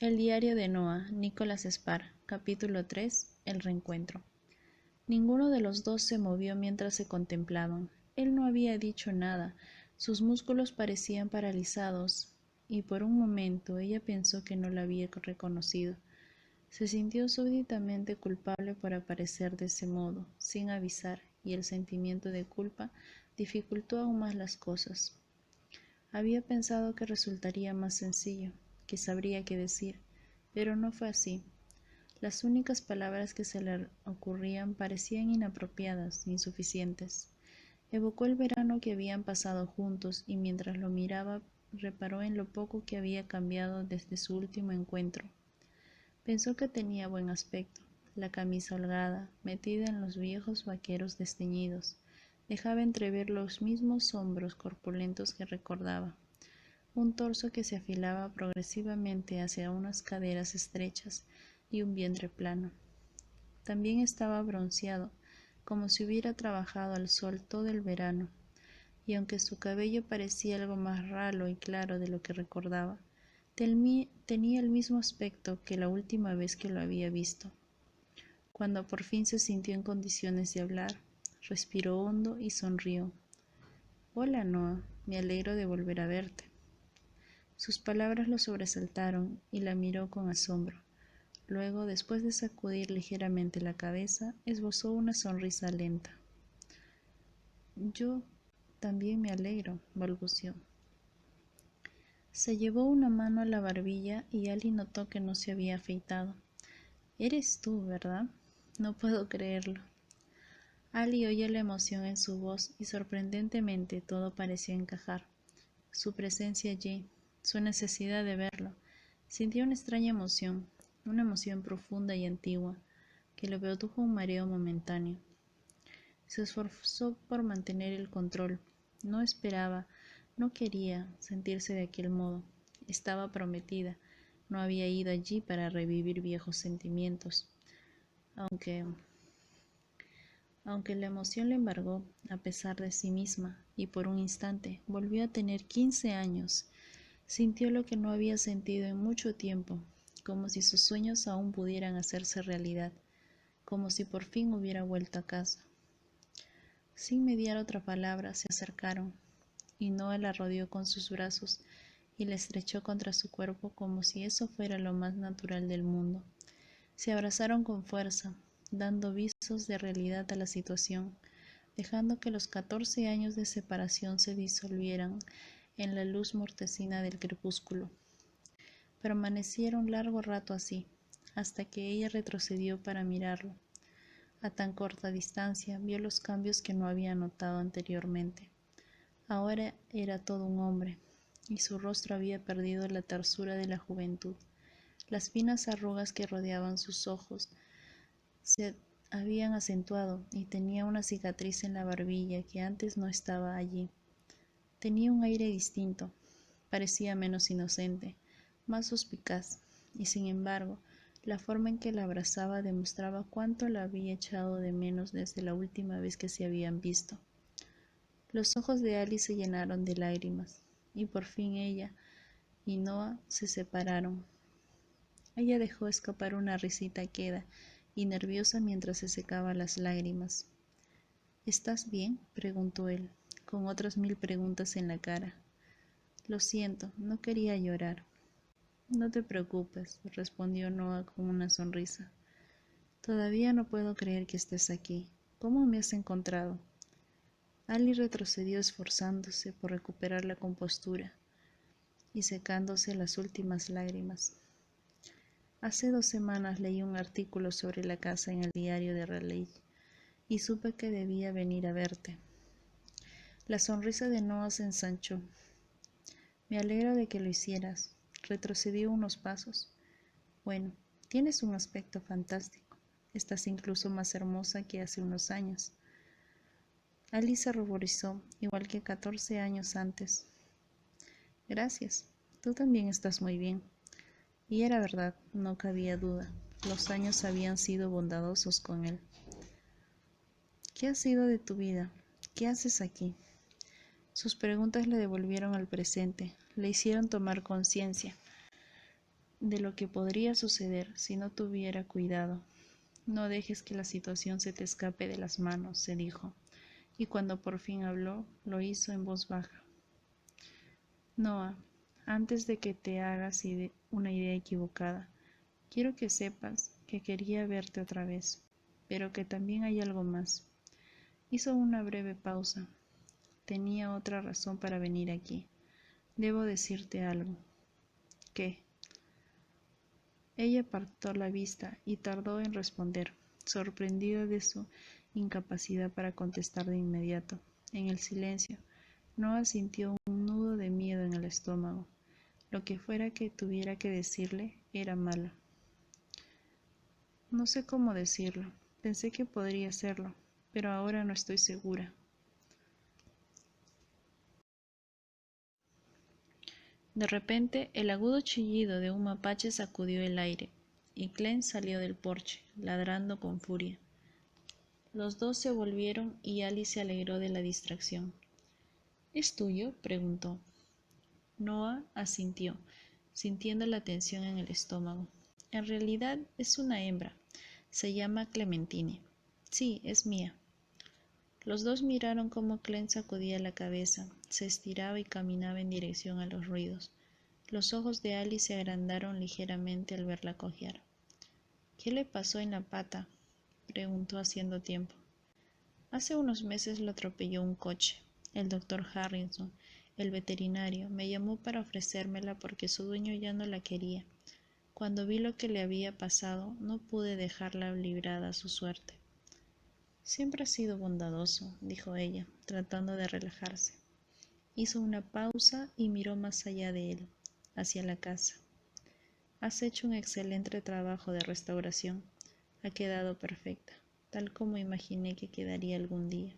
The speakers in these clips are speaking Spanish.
El diario de Noah, Nicholas Sparr, capítulo 3, El reencuentro. Ninguno de los dos se movió mientras se contemplaban. Él no había dicho nada, sus músculos parecían paralizados, y por un momento ella pensó que no la había reconocido. Se sintió súbitamente culpable por aparecer de ese modo, sin avisar, y el sentimiento de culpa dificultó aún más las cosas. Había pensado que resultaría más sencillo, que sabría qué decir, pero no fue así. Las únicas palabras que se le ocurrían parecían inapropiadas, insuficientes. Evocó el verano que habían pasado juntos y mientras lo miraba reparó en lo poco que había cambiado desde su último encuentro. Pensó que tenía buen aspecto. La camisa holgada, metida en los viejos vaqueros desteñidos, dejaba entrever los mismos hombros corpulentos que recordaba, un torso que se afilaba progresivamente hacia unas caderas estrechas y un vientre plano. También estaba bronceado, como si hubiera trabajado al sol todo el verano, y aunque su cabello parecía algo más ralo y claro de lo que recordaba, tenía el mismo aspecto que la última vez que lo había visto. Cuando por fin se sintió en condiciones de hablar, respiró hondo y sonrió. «Hola, Noah, me alegro de volver a verte». Sus palabras lo sobresaltaron y la miró con asombro. Luego, después de sacudir ligeramente la cabeza, esbozó una sonrisa lenta. «Yo también me alegro», balbuceó. Se llevó una mano a la barbilla y Ali notó que no se había afeitado. «Eres tú, ¿verdad? No puedo creerlo». Ali oyó la emoción en su voz y sorprendentemente todo pareció encajar. Su presencia allí, su necesidad de verlo. Sintió una extraña emoción, una emoción profunda y antigua, que le produjo un mareo momentáneo. Se esforzó por mantener el control. No esperaba, no quería sentirse de aquel modo. Estaba prometida. No había ido allí para revivir viejos sentimientos. Aunque la emoción le embargó a pesar de sí misma, y por un instante volvió a tener 15 años, sintió lo que no había sentido en mucho tiempo, como si sus sueños aún pudieran hacerse realidad, como si por fin hubiera vuelto a casa. Sin mediar otra palabra, se acercaron, y Noah la rodeó con sus brazos y la estrechó contra su cuerpo como si eso fuera lo más natural del mundo. Se abrazaron con fuerza, dando visos de realidad a la situación, dejando que los 14 años de separación se disolvieran en la luz mortecina del crepúsculo. Permanecieron largo rato así, hasta que ella retrocedió para mirarlo. A tan corta distancia vio los cambios que no había notado anteriormente. Ahora era todo un hombre, y su rostro había perdido la tersura de la juventud. Las finas arrugas que rodeaban sus ojos se habían acentuado y tenía una cicatriz en la barbilla que antes no estaba allí. Tenía un aire distinto, parecía menos inocente, más suspicaz, y sin embargo, la forma en que la abrazaba demostraba cuánto la había echado de menos desde la última vez que se habían visto. Los ojos de Alice se llenaron de lágrimas, y por fin ella y Noah se separaron. Ella dejó escapar una risita queda y nerviosa mientras se secaba las lágrimas. «¿Estás bien?», preguntó él, con otras 1000 preguntas en la cara. «Lo siento, no quería llorar». «No te preocupes», respondió Noah con una sonrisa. «Todavía no puedo creer que estés aquí. ¿Cómo me has encontrado?» Ali retrocedió esforzándose por recuperar la compostura y secándose las últimas lágrimas. «Hace 2 semanas leí un artículo sobre la casa en el diario de Raleigh y supe que debía venir a verte». La sonrisa de Noah se ensanchó. «Me alegro de que lo hicieras». Retrocedió unos pasos. «Bueno, tienes un aspecto fantástico. Estás incluso más hermosa que hace unos años». Alice se ruborizó, igual que 14 años antes. «Gracias, tú también estás muy bien». Y era verdad, no cabía duda. Los años habían sido bondadosos con él. «¿Qué ha sido de tu vida? ¿Qué haces aquí?». Sus preguntas le devolvieron al presente, le hicieron tomar conciencia. de lo que podría suceder si no tuviera cuidado. No dejes que la situación se te escape de las manos, se dijo, y cuando por fin habló, lo hizo en voz baja. Noah, antes de que te hagas una idea equivocada, quiero que sepas que quería verte otra vez, pero que también hay algo más. Hizo una breve pausa. Tenía otra razón para venir aquí. Debo decirte algo. ¿Qué? Ella apartó la vista y tardó en responder, sorprendida de su incapacidad para contestar de inmediato. En el silencio, Noah sintió un nudo de miedo en el estómago. Lo que fuera que tuviera que decirle era malo. No sé cómo decirlo. Pensé que podría hacerlo, pero ahora no estoy segura. De repente, el agudo chillido de un mapache sacudió el aire, y Glenn salió del porche, ladrando con furia. Los dos se volvieron y Alice se alegró de la distracción. ¿Es tuyo?, preguntó. Noah asintió, sintiendo la tensión en el estómago. En realidad es una hembra. Se llama Clementine. Sí, es mía. Los dos miraron cómo Glenn sacudía la cabeza, se estiraba y caminaba en dirección a los ruidos. Los ojos de Alice se agrandaron ligeramente al verla cojear. ¿Qué le pasó en la pata?, preguntó haciendo tiempo. Hace unos meses lo atropelló un coche. El doctor Harrison, el veterinario, me llamó para ofrecérmela porque su dueño ya no la quería. Cuando vi lo que le había pasado, no pude dejarla librada a su suerte. Siempre has sido bondadoso, dijo ella, tratando de relajarse. Hizo una pausa y miró más allá de él, hacia la casa. Has hecho un excelente trabajo de restauración. Ha quedado perfecta, tal como imaginé que quedaría algún día.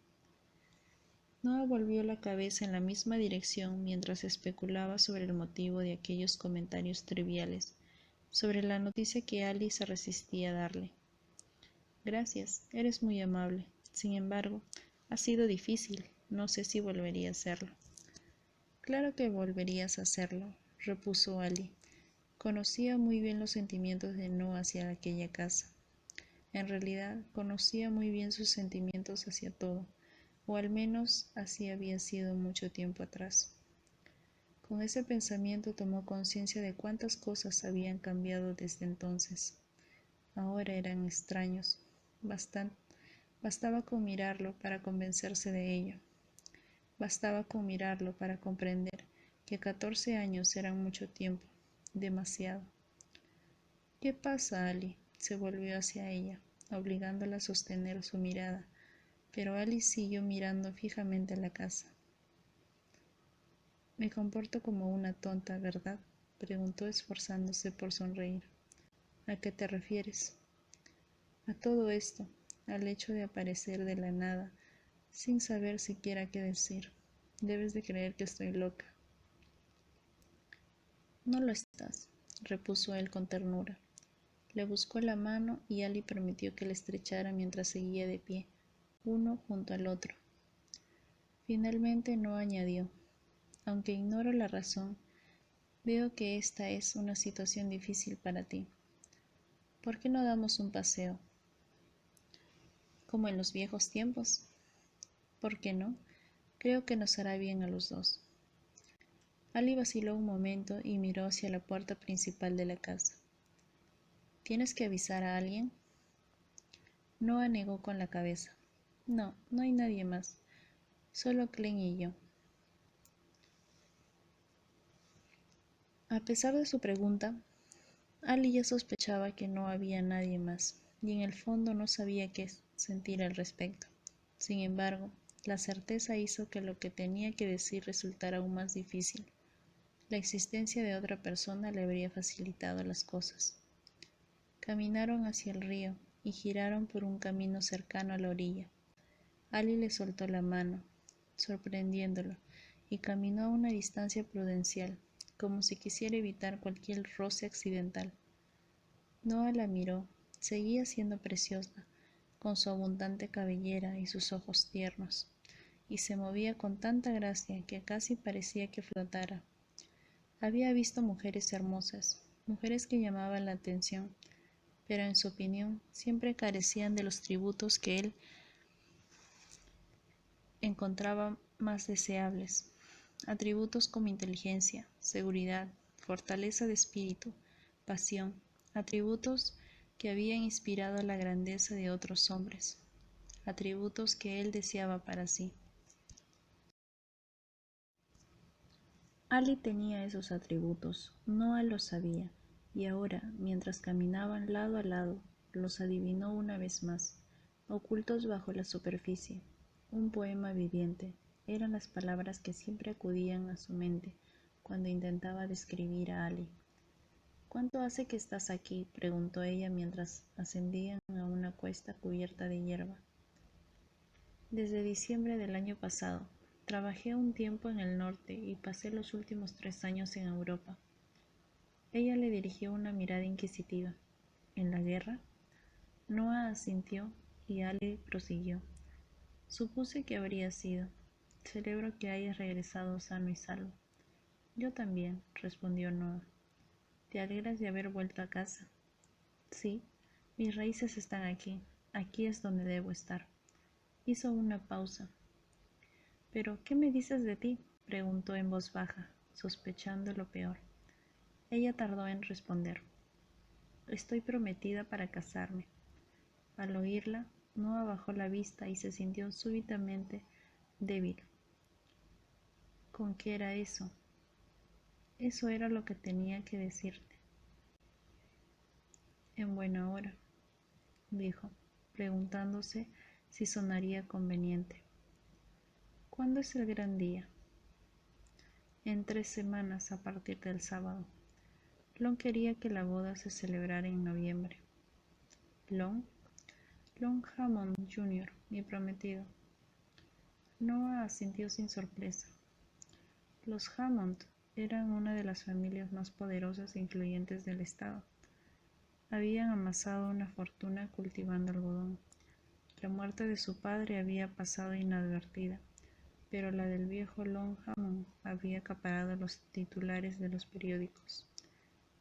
Noah volvió la cabeza en la misma dirección mientras especulaba sobre el motivo de aquellos comentarios triviales, sobre la noticia que Alice se resistía a darle. Gracias, eres muy amable. Sin embargo, ha sido difícil. No sé si volvería a hacerlo. Claro que volverías a hacerlo, repuso Ali. Conocía muy bien los sentimientos de Noah hacia aquella casa. En realidad, conocía muy bien sus sentimientos hacia todo, o al menos así había sido mucho tiempo atrás. Con ese pensamiento tomó conciencia de cuántas cosas habían cambiado desde entonces. Ahora eran extraños. Bastaba con mirarlo para convencerse de ello. Bastaba con mirarlo para comprender que 14 años eran mucho tiempo, demasiado. ¿Qué pasa, Ali? Se volvió hacia ella, obligándola a sostener su mirada, pero Ali siguió mirando fijamente a la casa. Me comporto como una tonta, ¿verdad?, preguntó esforzándose por sonreír. ¿A qué te refieres? A todo esto, al hecho de aparecer de la nada, sin saber siquiera qué decir. Debes de creer que estoy loca. No lo estás, repuso él con ternura. Le buscó la mano y Ali permitió que le estrechara mientras seguía de pie, uno junto al otro. Finalmente no añadió, aunque ignoro la razón, veo que esta es una situación difícil para ti. ¿Por qué no damos un paseo? Como en los viejos tiempos. ¿Por qué no? Creo que nos hará bien a los dos. Ali vaciló un momento y miró hacia la puerta principal de la casa. ¿Tienes que avisar a alguien? Noah negó con la cabeza. No, no hay nadie más. Solo Glenn y yo. A pesar de su pregunta, Ali ya sospechaba que no había nadie más, y en el fondo no sabía qué sentir al respecto. Sin embargo, la certeza hizo que lo que tenía que decir resultara aún más difícil. La existencia de otra persona le habría facilitado las cosas. Caminaron hacia el río y giraron por un camino cercano a la orilla. Ali le soltó la mano, sorprendiéndolo, y caminó a una distancia prudencial, como si quisiera evitar cualquier roce accidental. Noah la miró. Seguía siendo preciosa, con su abundante cabellera y sus ojos tiernos, y se movía con tanta gracia que casi parecía que flotara. Había visto mujeres hermosas, mujeres que llamaban la atención, pero en su opinión siempre carecían de los tributos que él encontraba más deseables, atributos como inteligencia, seguridad, fortaleza de espíritu, pasión, atributos que habían inspirado la grandeza de otros hombres, atributos que él deseaba para sí. Ali tenía esos atributos, Noah los sabía, y ahora, mientras caminaban lado a lado, los adivinó una vez más, ocultos bajo la superficie. Un poema viviente, eran las palabras que siempre acudían a su mente cuando intentaba describir a Ali. ¿Cuánto hace que estás aquí?, preguntó ella mientras ascendían a una cuesta cubierta de hierba. Desde diciembre del año pasado. Trabajé un tiempo en el norte y pasé los últimos 3 años en Europa. Ella le dirigió una mirada inquisitiva. ¿En la guerra? Noah asintió y Ali prosiguió. Supuse que habría sido. Celebro que hayas regresado sano y salvo. Yo también, respondió Noah. ¿Te alegras de haber vuelto a casa? Sí, mis raíces están aquí. Aquí es donde debo estar. Hizo una pausa. ¿Pero qué me dices de ti?, preguntó en voz baja, sospechando lo peor. Ella tardó en responder. Estoy prometida para casarme. Al oírla, Noah bajó la vista y se sintió súbitamente débil. ¿Con qué era eso? Eso era lo que tenía que decirte. En buena hora, dijo, preguntándose si sonaría conveniente. ¿Cuándo es el gran día? En 3 semanas a partir del sábado. Lon quería que la boda se celebrara en noviembre. Lon Hammond Jr., mi prometido. Noah asintió sin sorpresa. Los Hammond eran una de las familias más poderosas e influyentes del estado. Habían amasado una fortuna cultivando algodón. La muerte de su padre había pasado inadvertida, pero la del viejo Lon Hammond había acaparado los titulares de los periódicos.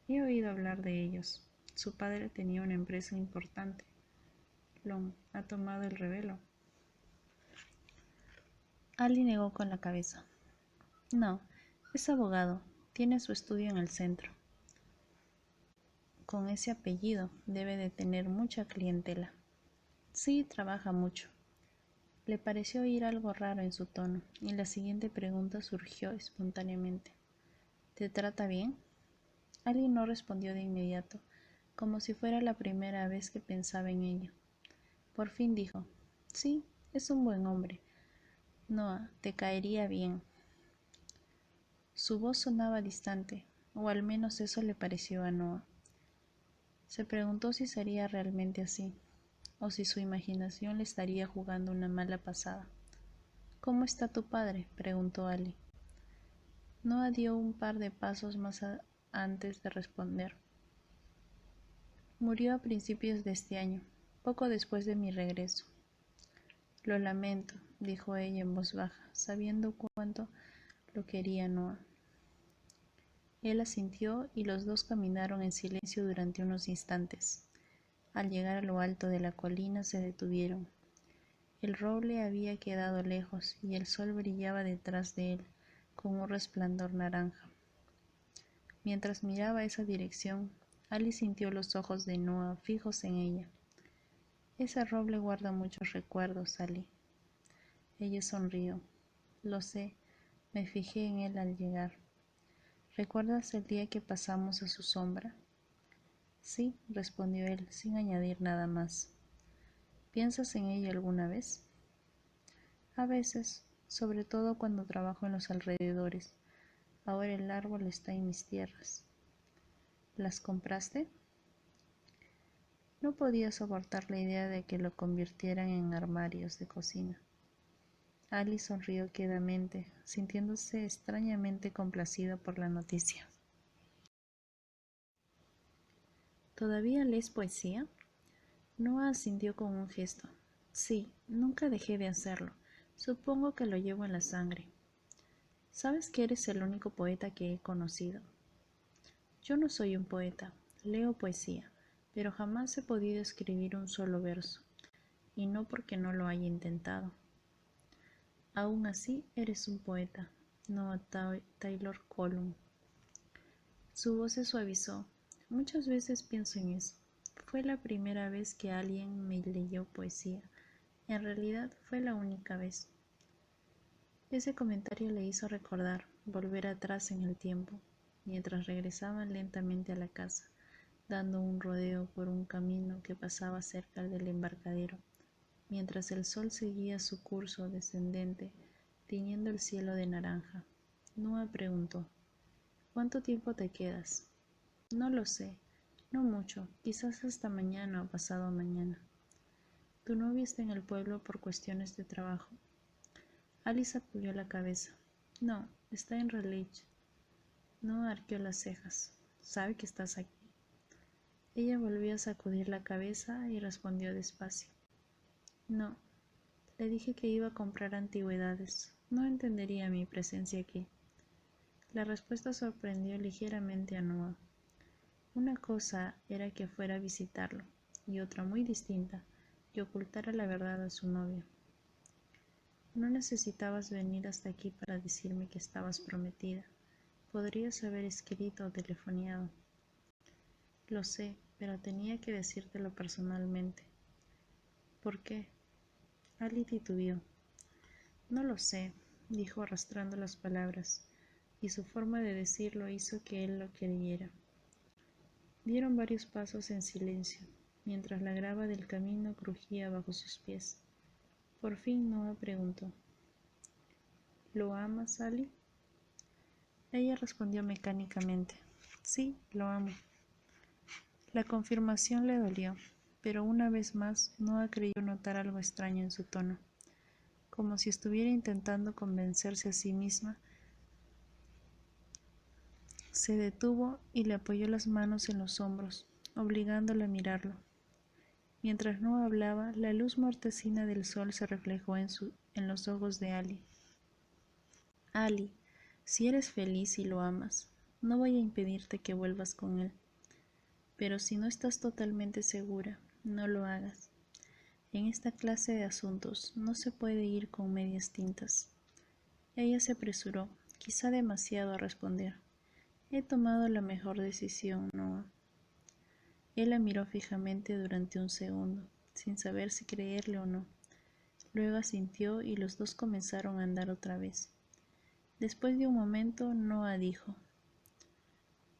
He oído hablar de ellos. Su padre tenía una empresa importante. Lon ha tomado el relevo. Ali negó con la cabeza. No, es abogado. Tiene su estudio en el centro. Con ese apellido debe de tener mucha clientela. Sí, trabaja mucho. Le pareció oír algo raro en su tono, y la siguiente pregunta surgió espontáneamente. ¿Te trata bien? Ali no respondió de inmediato, como si fuera la primera vez que pensaba en ello. Por fin dijo, sí, es un buen hombre. Noah, te caería bien. Su voz sonaba distante, o al menos eso le pareció a Noah. Se preguntó si sería realmente así, o si su imaginación le estaría jugando una mala pasada. ¿Cómo está tu padre?, preguntó Ali. Noah dio un par de pasos más antes de responder. Murió a principios de este año, poco después de mi regreso. Lo lamento, dijo ella en voz baja, sabiendo cuánto lo quería Noah. Él asintió y los dos caminaron en silencio durante unos instantes. Al llegar a lo alto de la colina se detuvieron. El roble había quedado lejos y el sol brillaba detrás de él con un resplandor naranja. Mientras miraba esa dirección, Ali sintió los ojos de Noah fijos en ella. Ese roble guarda muchos recuerdos, Ali. Ella sonrió. Lo sé, me fijé en él al llegar. ¿Recuerdas el día que pasamos a su sombra? Sí, respondió él, sin añadir nada más. ¿Piensas en ella alguna vez? A veces, sobre todo cuando trabajo en los alrededores. Ahora el árbol está en mis tierras. ¿Las compraste? No podía soportar la idea de que lo convirtieran en armarios de cocina. Ali sonrió quedamente, sintiéndose extrañamente complacido por la noticia. ¿Todavía lees poesía? Noah asintió con un gesto. Sí, nunca dejé de hacerlo. Supongo que lo llevo en la sangre. ¿Sabes que eres el único poeta que he conocido? Yo no soy un poeta, leo poesía, pero jamás he podido escribir un solo verso, y no porque no lo haya intentado. Aún así, eres un poeta, Noah Taylor Colón. Su voz se suavizó. Muchas veces pienso en eso. Fue la primera vez que alguien me leyó poesía. En realidad fue la única vez. Ese comentario le hizo recordar, volver atrás en el tiempo, mientras regresaban lentamente a la casa, dando un rodeo por un camino que pasaba cerca del embarcadero, mientras el sol seguía su curso descendente, tiñendo el cielo de naranja. Noah preguntó: ¿Cuánto tiempo te quedas? No lo sé, no mucho, quizás hasta mañana o pasado mañana. ¿Tu novia está en el pueblo por cuestiones de trabajo? Alice sacudió la cabeza. No, está en Raleigh. No arqueó las cejas. ¿Sabe que estás aquí? Ella volvió a sacudir la cabeza y respondió despacio. No, le dije que iba a comprar antigüedades. No entendería mi presencia aquí. La respuesta sorprendió ligeramente a Noah. Una cosa era que fuera a visitarlo, y otra muy distinta, que ocultara la verdad a su novia. No necesitabas venir hasta aquí para decirme que estabas prometida. Podrías haber escrito o telefoneado. Lo sé, pero tenía que decírtelo personalmente. ¿Por qué? Ali titubeó. No lo sé, dijo arrastrando las palabras, y su forma de decirlo hizo que él lo creyera. Dieron varios pasos en silencio, mientras la grava del camino crujía bajo sus pies. Por fin Noah preguntó: ¿Lo amas, Ali? Ella respondió mecánicamente: Sí, lo amo. La confirmación le dolió, pero una vez más Noah creyó notar algo extraño en su tono, como si estuviera intentando convencerse a sí misma. Se detuvo y le apoyó las manos en los hombros, obligándole a mirarlo. Mientras Noah hablaba, la luz mortecina del sol se reflejó en los ojos de Ali. Ali, si eres feliz y lo amas, no voy a impedirte que vuelvas con él. Pero si no estás totalmente segura, no lo hagas. En esta clase de asuntos no se puede ir con medias tintas. Ella se apresuró, quizá demasiado, a responder: He tomado la mejor decisión, Noah. Él la miró fijamente durante un segundo, sin saber si creerle o no. Luego asintió y los dos comenzaron a andar otra vez. Después de un momento, Noah dijo: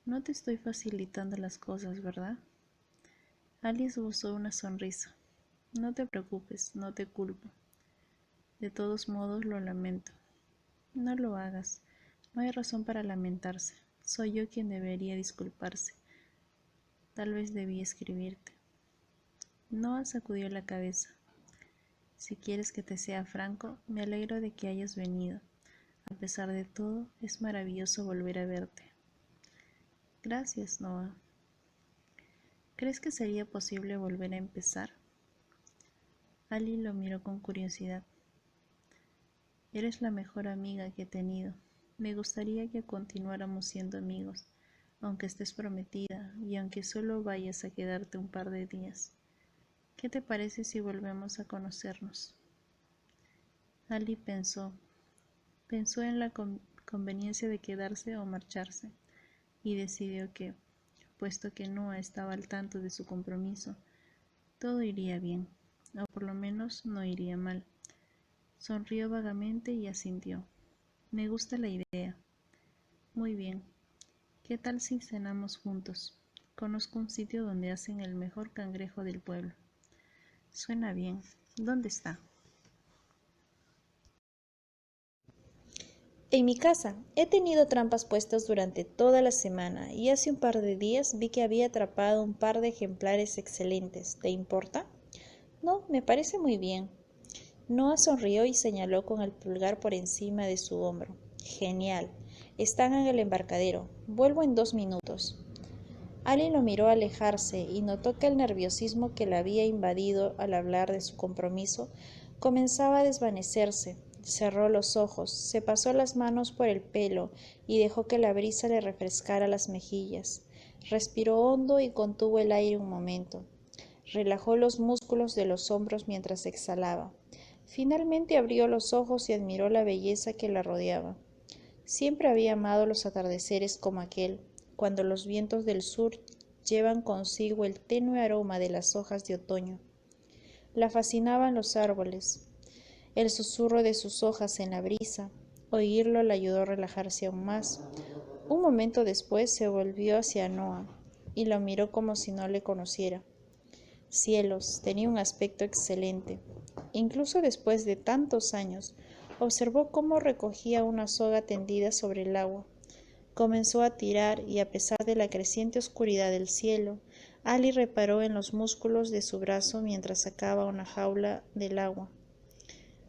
No te estoy facilitando las cosas, ¿verdad? Alice esbozó una sonrisa. No te preocupes, no te culpo. De todos modos, lo lamento. No lo hagas. No hay razón para lamentarse. Soy yo quien debería disculparse. Tal vez debí escribirte. Noah sacudió la cabeza. Si quieres que te sea franco, me alegro de que hayas venido. A pesar de todo, es maravilloso volver a verte. Gracias, Noah. ¿Crees que sería posible volver a empezar? Ali lo miró con curiosidad. Eres la mejor amiga que he tenido. Me gustaría que continuáramos siendo amigos, aunque estés prometida y aunque solo vayas a quedarte un par de días. ¿Qué te parece si volvemos a conocernos? Ali pensó en la conveniencia de quedarse o marcharse, y decidió que, puesto que Noah estaba al tanto de su compromiso, todo iría bien, o por lo menos no iría mal. Sonrió vagamente y asintió. Me gusta la idea. Muy bien. ¿Qué tal si cenamos juntos? Conozco un sitio donde hacen el mejor cangrejo del pueblo. Suena bien. ¿Dónde está? En mi casa he tenido trampas puestas durante toda la semana y hace un par de días vi que había atrapado un par de ejemplares excelentes. ¿Te importa? No, me parece muy bien. Noah sonrió y señaló con el pulgar por encima de su hombro. Genial. Están en el embarcadero. Vuelvo en 2 minutos. Ali lo miró alejarse y notó que el nerviosismo que la había invadido al hablar de su compromiso comenzaba a desvanecerse. Cerró los ojos, se pasó las manos por el pelo y dejó que la brisa le refrescara las mejillas. Respiró hondo y contuvo el aire un momento. Relajó los músculos de los hombros mientras exhalaba. Finalmente abrió los ojos y admiró la belleza que la rodeaba. Siempre había amado los atardeceres como aquel, cuando los vientos del sur llevan consigo el tenue aroma de las hojas de otoño. La fascinaban los árboles, el susurro de sus hojas en la brisa. Oírlo le ayudó a relajarse aún más. Un momento después se volvió hacia Noah y lo miró como si no le conociera. Cielos, tenía un aspecto excelente. Incluso después de tantos años, observó cómo recogía una soga tendida sobre el agua. Comenzó a tirar y a pesar de la creciente oscuridad del cielo, Ali reparó en los músculos de su brazo mientras sacaba una jaula del agua.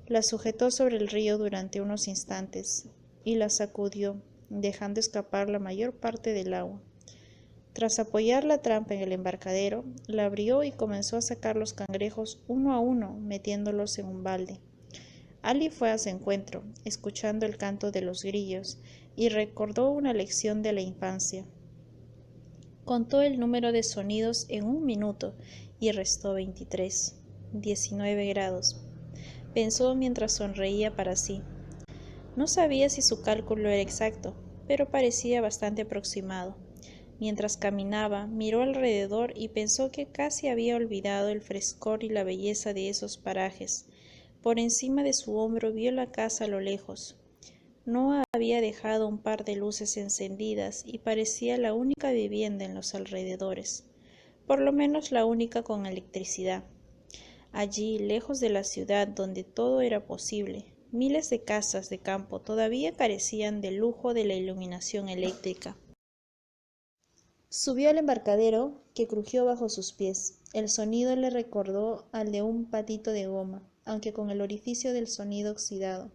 La sujetó sobre el río durante unos instantes y la sacudió, dejando escapar la mayor parte del agua. Tras apoyar la trampa en el embarcadero, la abrió y comenzó a sacar los cangrejos uno a uno, metiéndolos en un balde. Ali fue a su encuentro, escuchando el canto de los grillos, y recordó una lección de la infancia. Contó el número de sonidos en 1 minuto y restó 23, 19 grados. Pensó mientras sonreía para sí. No sabía si su cálculo era exacto, pero parecía bastante aproximado. Mientras caminaba, miró alrededor y pensó que casi había olvidado el frescor y la belleza de esos parajes. Por encima de su hombro vio la casa a lo lejos. Noah había dejado un par de luces encendidas y parecía la única vivienda en los alrededores, por lo menos la única con electricidad. Allí, lejos de la ciudad donde todo era posible, miles de casas de campo todavía carecían del lujo de la iluminación eléctrica. Subió al embarcadero, que crujió bajo sus pies. El sonido le recordó al de un patito de goma, aunque con el orificio del sonido oxidado.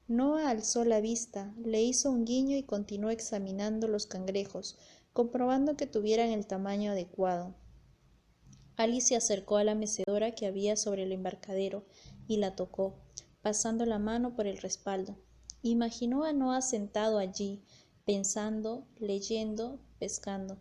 Noah alzó la vista, le hizo un guiño y continuó examinando los cangrejos, comprobando que tuvieran el tamaño adecuado. Ali se acercó a la mecedora que había sobre el embarcadero y la tocó, pasando la mano por el respaldo. Imaginó a Noah sentado allí, pensando, leyendo, pescando.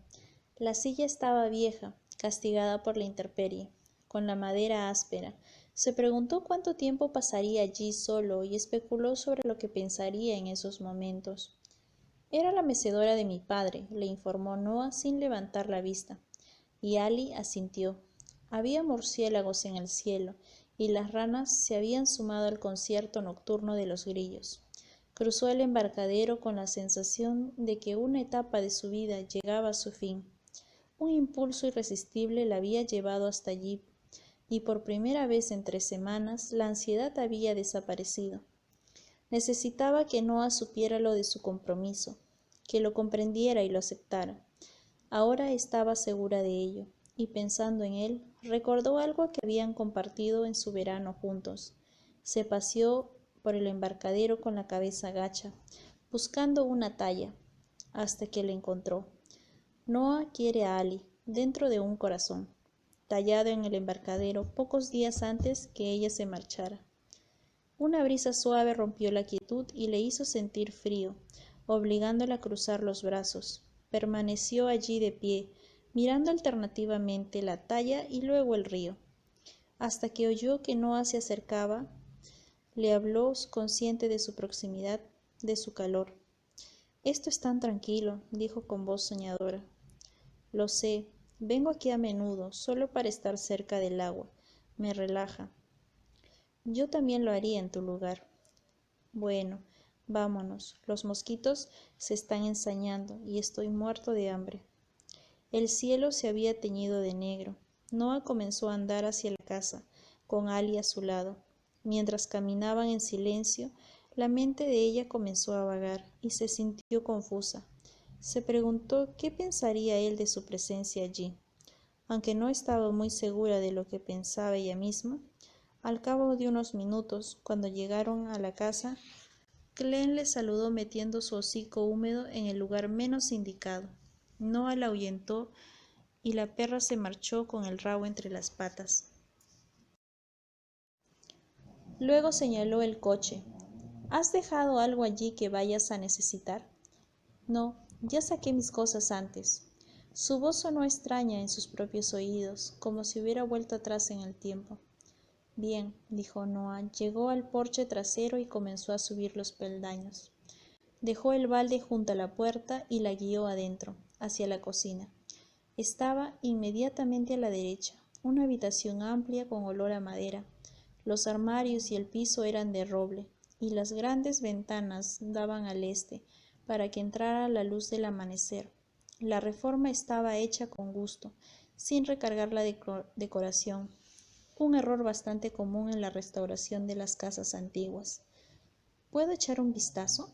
La silla estaba vieja, castigada por la intemperie, con la madera áspera. Se preguntó cuánto tiempo pasaría allí solo y especuló sobre lo que pensaría en esos momentos. Era la mecedora de mi padre, le informó Noah sin levantar la vista, y Ali asintió. Había murciélagos en el cielo, y las ranas se habían sumado al concierto nocturno de los grillos. Cruzó el embarcadero con la sensación de que una etapa de su vida llegaba a su fin. Un impulso irresistible la había llevado hasta allí, y por primera vez en 3 semanas la ansiedad había desaparecido. Necesitaba que Noah supiera lo de su compromiso, que lo comprendiera y lo aceptara. Ahora estaba segura de ello, y pensando en él, recordó algo que habían compartido en su verano juntos. Se paseó por el embarcadero con la cabeza gacha, buscando una talla, hasta que la encontró. Noah quiere a Ali, dentro de un corazón, tallado en el embarcadero pocos días antes que ella se marchara. Una brisa suave rompió la quietud y le hizo sentir frío, obligándola a cruzar los brazos. Permaneció allí de pie, mirando alternativamente la talla y luego el río, hasta que oyó que Noah se acercaba. Le habló, consciente de su proximidad, de su calor. «Esto es tan tranquilo», dijo con voz soñadora. «Lo sé, vengo aquí a menudo, solo para estar cerca del agua. Me relaja. Yo también lo haría en tu lugar». «Bueno, vámonos. Los mosquitos se están ensañando y estoy muerto de hambre». El cielo se había teñido de negro. Noah comenzó a andar hacia la casa, con Ali a su lado. Mientras caminaban en silencio, la mente de ella comenzó a vagar y se sintió confusa. Se preguntó qué pensaría él de su presencia allí. Aunque no estaba muy segura de lo que pensaba ella misma, al cabo de unos minutos, cuando llegaron a la casa, Glenn le saludó metiendo su hocico húmedo en el lugar menos indicado. Noah la ahuyentó y la perra se marchó con el rabo entre las patas. Luego señaló el coche. «¿Has dejado algo allí que vayas a necesitar?» «No, ya saqué mis cosas antes». Su voz sonó extraña en sus propios oídos, como si hubiera vuelto atrás en el tiempo. Bien, dijo Noah, llegó al porche trasero y comenzó a subir los peldaños. Dejó el balde junto a la puerta y la guió adentro, hacia la cocina. Estaba inmediatamente a la derecha, una habitación amplia con olor a madera. Los armarios y el piso eran de roble, y las grandes ventanas daban al este, para que entrara la luz del amanecer. La reforma estaba hecha con gusto, sin recargar la decoración, un error bastante común en la restauración de las casas antiguas. ¿Puedo echar un vistazo?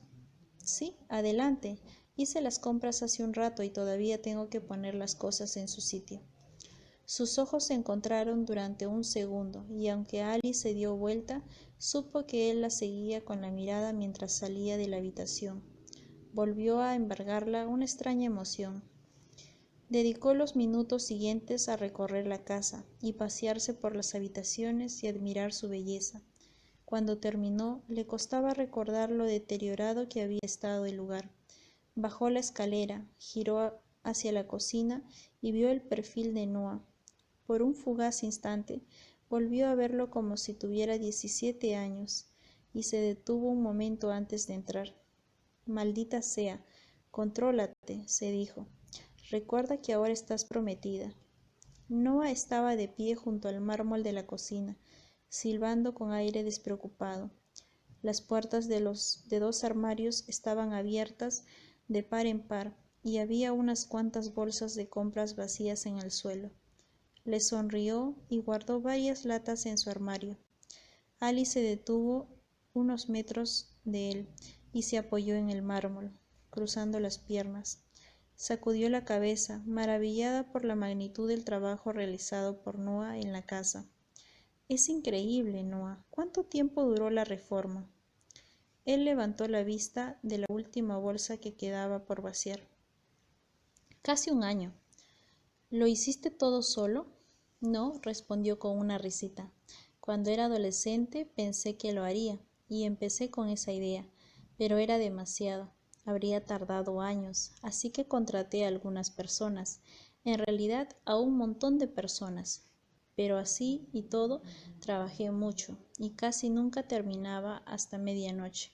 Sí, adelante. Hice las compras hace un rato y todavía tengo que poner las cosas en su sitio. Sus ojos se encontraron durante un segundo, y aunque Alice se dio vuelta, supo que él la seguía con la mirada mientras salía de la habitación. Volvió a embargarla una extraña emoción. Dedicó los minutos siguientes a recorrer la casa y pasearse por las habitaciones y admirar su belleza. Cuando terminó, le costaba recordar lo deteriorado que había estado el lugar. Bajó la escalera, giró hacia la cocina y vio el perfil de Noah. Por un fugaz instante, volvió a verlo como si tuviera 17 años, y se detuvo un momento antes de entrar. Maldita sea, contrólate, se dijo. Recuerda que ahora estás prometida. Noah estaba de pie junto al mármol de la cocina, silbando con aire despreocupado. Las puertas de dos armarios estaban abiertas de par en par y había unas cuantas bolsas de compras vacías en el suelo. Le sonrió y guardó varias latas en su armario. Alice se detuvo unos metros de él y se apoyó en el mármol, cruzando las piernas. Sacudió la cabeza, maravillada por la magnitud del trabajo realizado por Noah en la casa. Es increíble, Noah. ¿Cuánto tiempo duró la reforma? Él levantó la vista de la última bolsa que quedaba por vaciar. Casi un año. ¿Lo hiciste todo solo? No, respondió con una risita. Cuando era adolescente pensé que lo haría, y empecé con esa idea, pero era demasiado. Habría tardado años, así que contraté a algunas personas, en realidad a un montón de personas. Pero así y todo, trabajé mucho, y casi nunca terminaba hasta medianoche.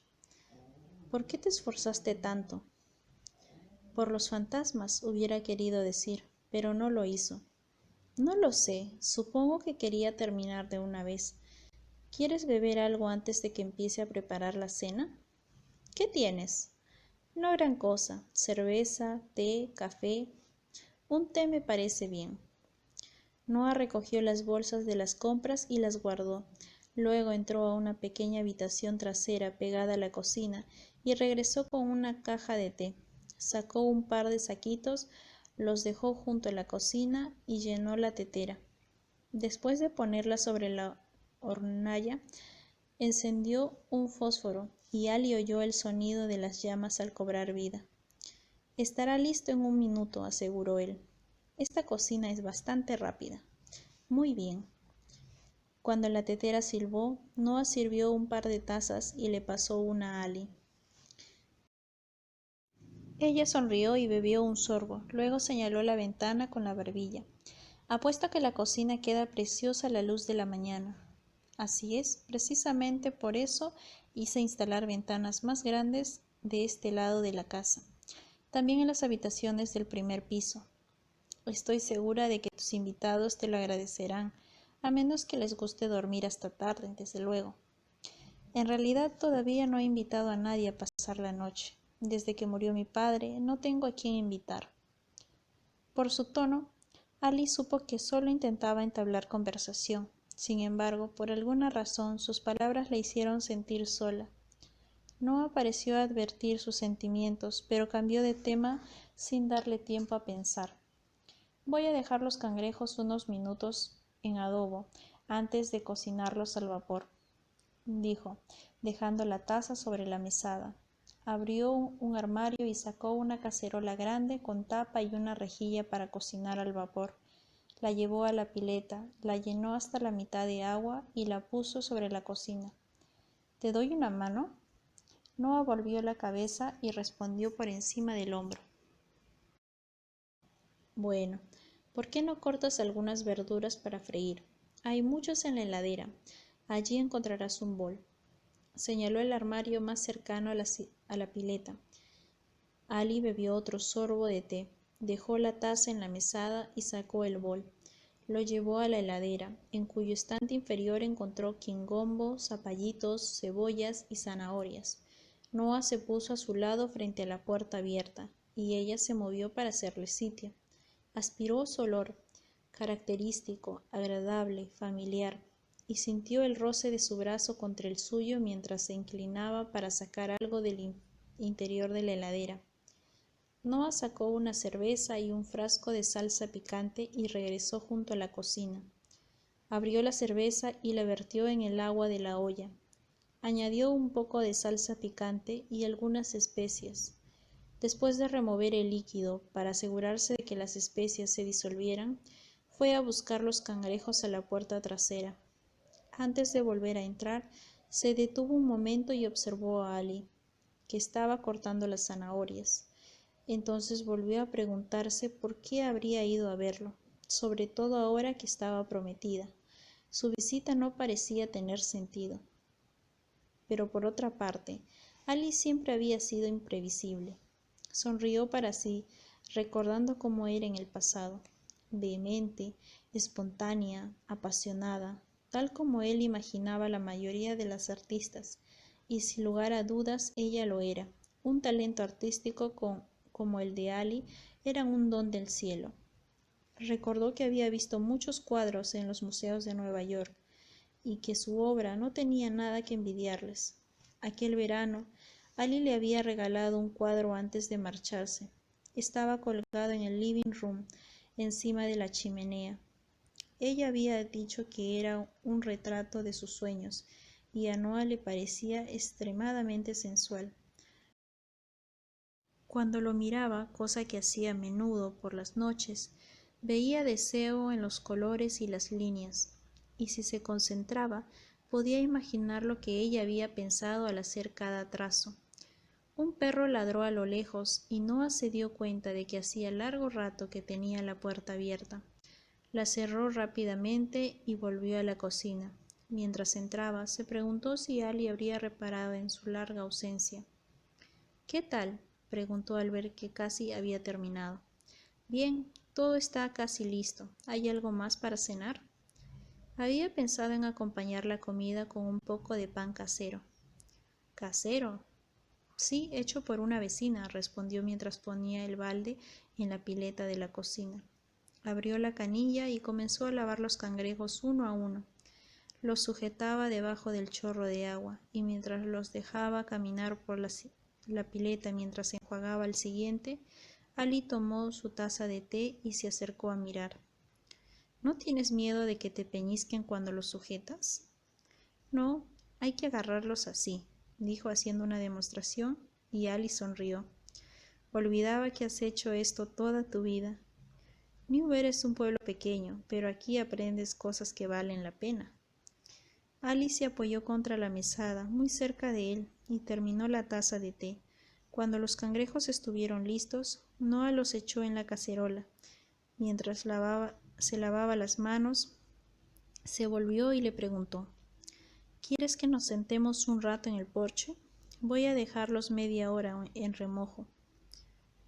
¿Por qué te esforzaste tanto? Por los fantasmas, hubiera querido decir, pero no lo hizo. No lo sé, supongo que quería terminar de una vez. ¿Quieres beber algo antes de que empiece a preparar la cena? ¿Qué tienes? No gran cosa, cerveza, té, café. Un té me parece bien. Noah recogió las bolsas de las compras y las guardó. Luego entró a una pequeña habitación trasera pegada a la cocina y regresó con una caja de té. Sacó un par de saquitos, los dejó junto a la cocina y llenó la tetera. Después de ponerla sobre la hornalla, encendió un fósforo y Ali oyó el sonido de las llamas al cobrar vida. Estará listo en un minuto, aseguró él. Esta cocina es bastante rápida. Muy bien. Cuando la tetera silbó, Noah sirvió un par de tazas y le pasó una a Ali. Ella sonrió y bebió un sorbo, luego señaló la ventana con la barbilla. Apuesto a que la cocina queda preciosa a la luz de la mañana. Así es, precisamente por eso hice instalar ventanas más grandes de este lado de la casa, también en las habitaciones del primer piso. Estoy segura de que tus invitados te lo agradecerán, a menos que les guste dormir hasta tarde, desde luego. En realidad todavía no he invitado a nadie a pasar la noche. Desde que murió mi padre, no tengo a quién invitar. Por su tono, Ali supo que solo intentaba entablar conversación. Sin embargo, por alguna razón, sus palabras la hicieron sentir sola. No pareció advertir sus sentimientos, pero cambió de tema sin darle tiempo a pensar. Voy a dejar los cangrejos unos minutos en adobo antes de cocinarlos al vapor, dijo, dejando la taza sobre la mesada. Abrió un armario y sacó una cacerola grande con tapa y una rejilla para cocinar al vapor. La llevó a la pileta, la llenó hasta la mitad de agua y la puso sobre la cocina. ¿Te doy una mano? Noah volvió la cabeza y respondió por encima del hombro. Bueno, ¿por qué no cortas algunas verduras para freír? Hay muchos en la heladera. Allí encontrarás un bol. Señaló el armario más cercano a la pileta. Ali bebió otro sorbo de té, dejó la taza en la mesada y sacó el bol. Lo llevó a la heladera, en cuyo estante inferior encontró quingombo, zapallitos, cebollas y zanahorias. Noah se puso a su lado frente a la puerta abierta, y ella se movió para hacerle sitio. Aspiró su olor, característico, agradable, familiar, y sintió el roce de su brazo contra el suyo mientras se inclinaba para sacar algo del interior de la heladera. Noah sacó una cerveza y un frasco de salsa picante y regresó junto a la cocina. Abrió la cerveza y la vertió en el agua de la olla. Añadió un poco de salsa picante y algunas especias. Después de remover el líquido para asegurarse de que las especias se disolvieran, fue a buscar los cangrejos a la puerta trasera. Antes de volver a entrar, se detuvo un momento y observó a Ali, que estaba cortando las zanahorias. Entonces volvió a preguntarse por qué habría ido a verlo, sobre todo ahora que estaba prometida. Su visita no parecía tener sentido. Pero por otra parte, Ali siempre había sido imprevisible. Sonrió para sí, recordando cómo era en el pasado, vehemente, espontánea, apasionada, tal como él imaginaba la mayoría de las artistas, y sin lugar a dudas ella lo era. Un talento artístico como el de Ali era un don del cielo. Recordó que había visto muchos cuadros en los museos de Nueva York y que su obra no tenía nada que envidiarles. Aquel verano, Ali le había regalado un cuadro antes de marcharse. Estaba colgado en el living room, encima de la chimenea. Ella había dicho que era un retrato de sus sueños, y a Noah le parecía extremadamente sensual. Cuando lo miraba, cosa que hacía a menudo por las noches, veía deseo en los colores y las líneas, y si se concentraba, podía imaginar lo que ella había pensado al hacer cada trazo. Un perro ladró a lo lejos y Noah se dio cuenta de que hacía largo rato que tenía la puerta abierta. La cerró rápidamente y volvió a la cocina. Mientras entraba, se preguntó si Ali habría reparado en su larga ausencia. ¿Qué tal?, preguntó al ver que casi había terminado. Bien, todo está casi listo. ¿Hay algo más para cenar? Había pensado en acompañar la comida con un poco de pan casero. ¿Casero? Sí, hecho por una vecina, respondió mientras ponía el balde en la pileta de la cocina. Abrió la canilla y comenzó a lavar los cangrejos uno a uno. Los sujetaba debajo del chorro de agua y mientras los dejaba caminar por la pileta mientras enjuagaba el siguiente, Ali tomó su taza de té y se acercó a mirar. ¿No tienes miedo de que te peñisquen cuando los sujetas? No, hay que agarrarlos así, dijo haciendo una demostración, y Ali sonrió. Olvidaba que has hecho esto toda tu vida. Newberg es un pueblo pequeño, pero aquí aprendes cosas que valen la pena. Ali se apoyó contra la mesada, muy cerca de él, y terminó la taza de té. Cuando los cangrejos estuvieron listos, Noah los echó en la cacerola. Mientras se lavaba las manos, se volvió y le preguntó: ¿Quieres que nos sentemos un rato en el porche? Voy a dejarlos media hora en remojo.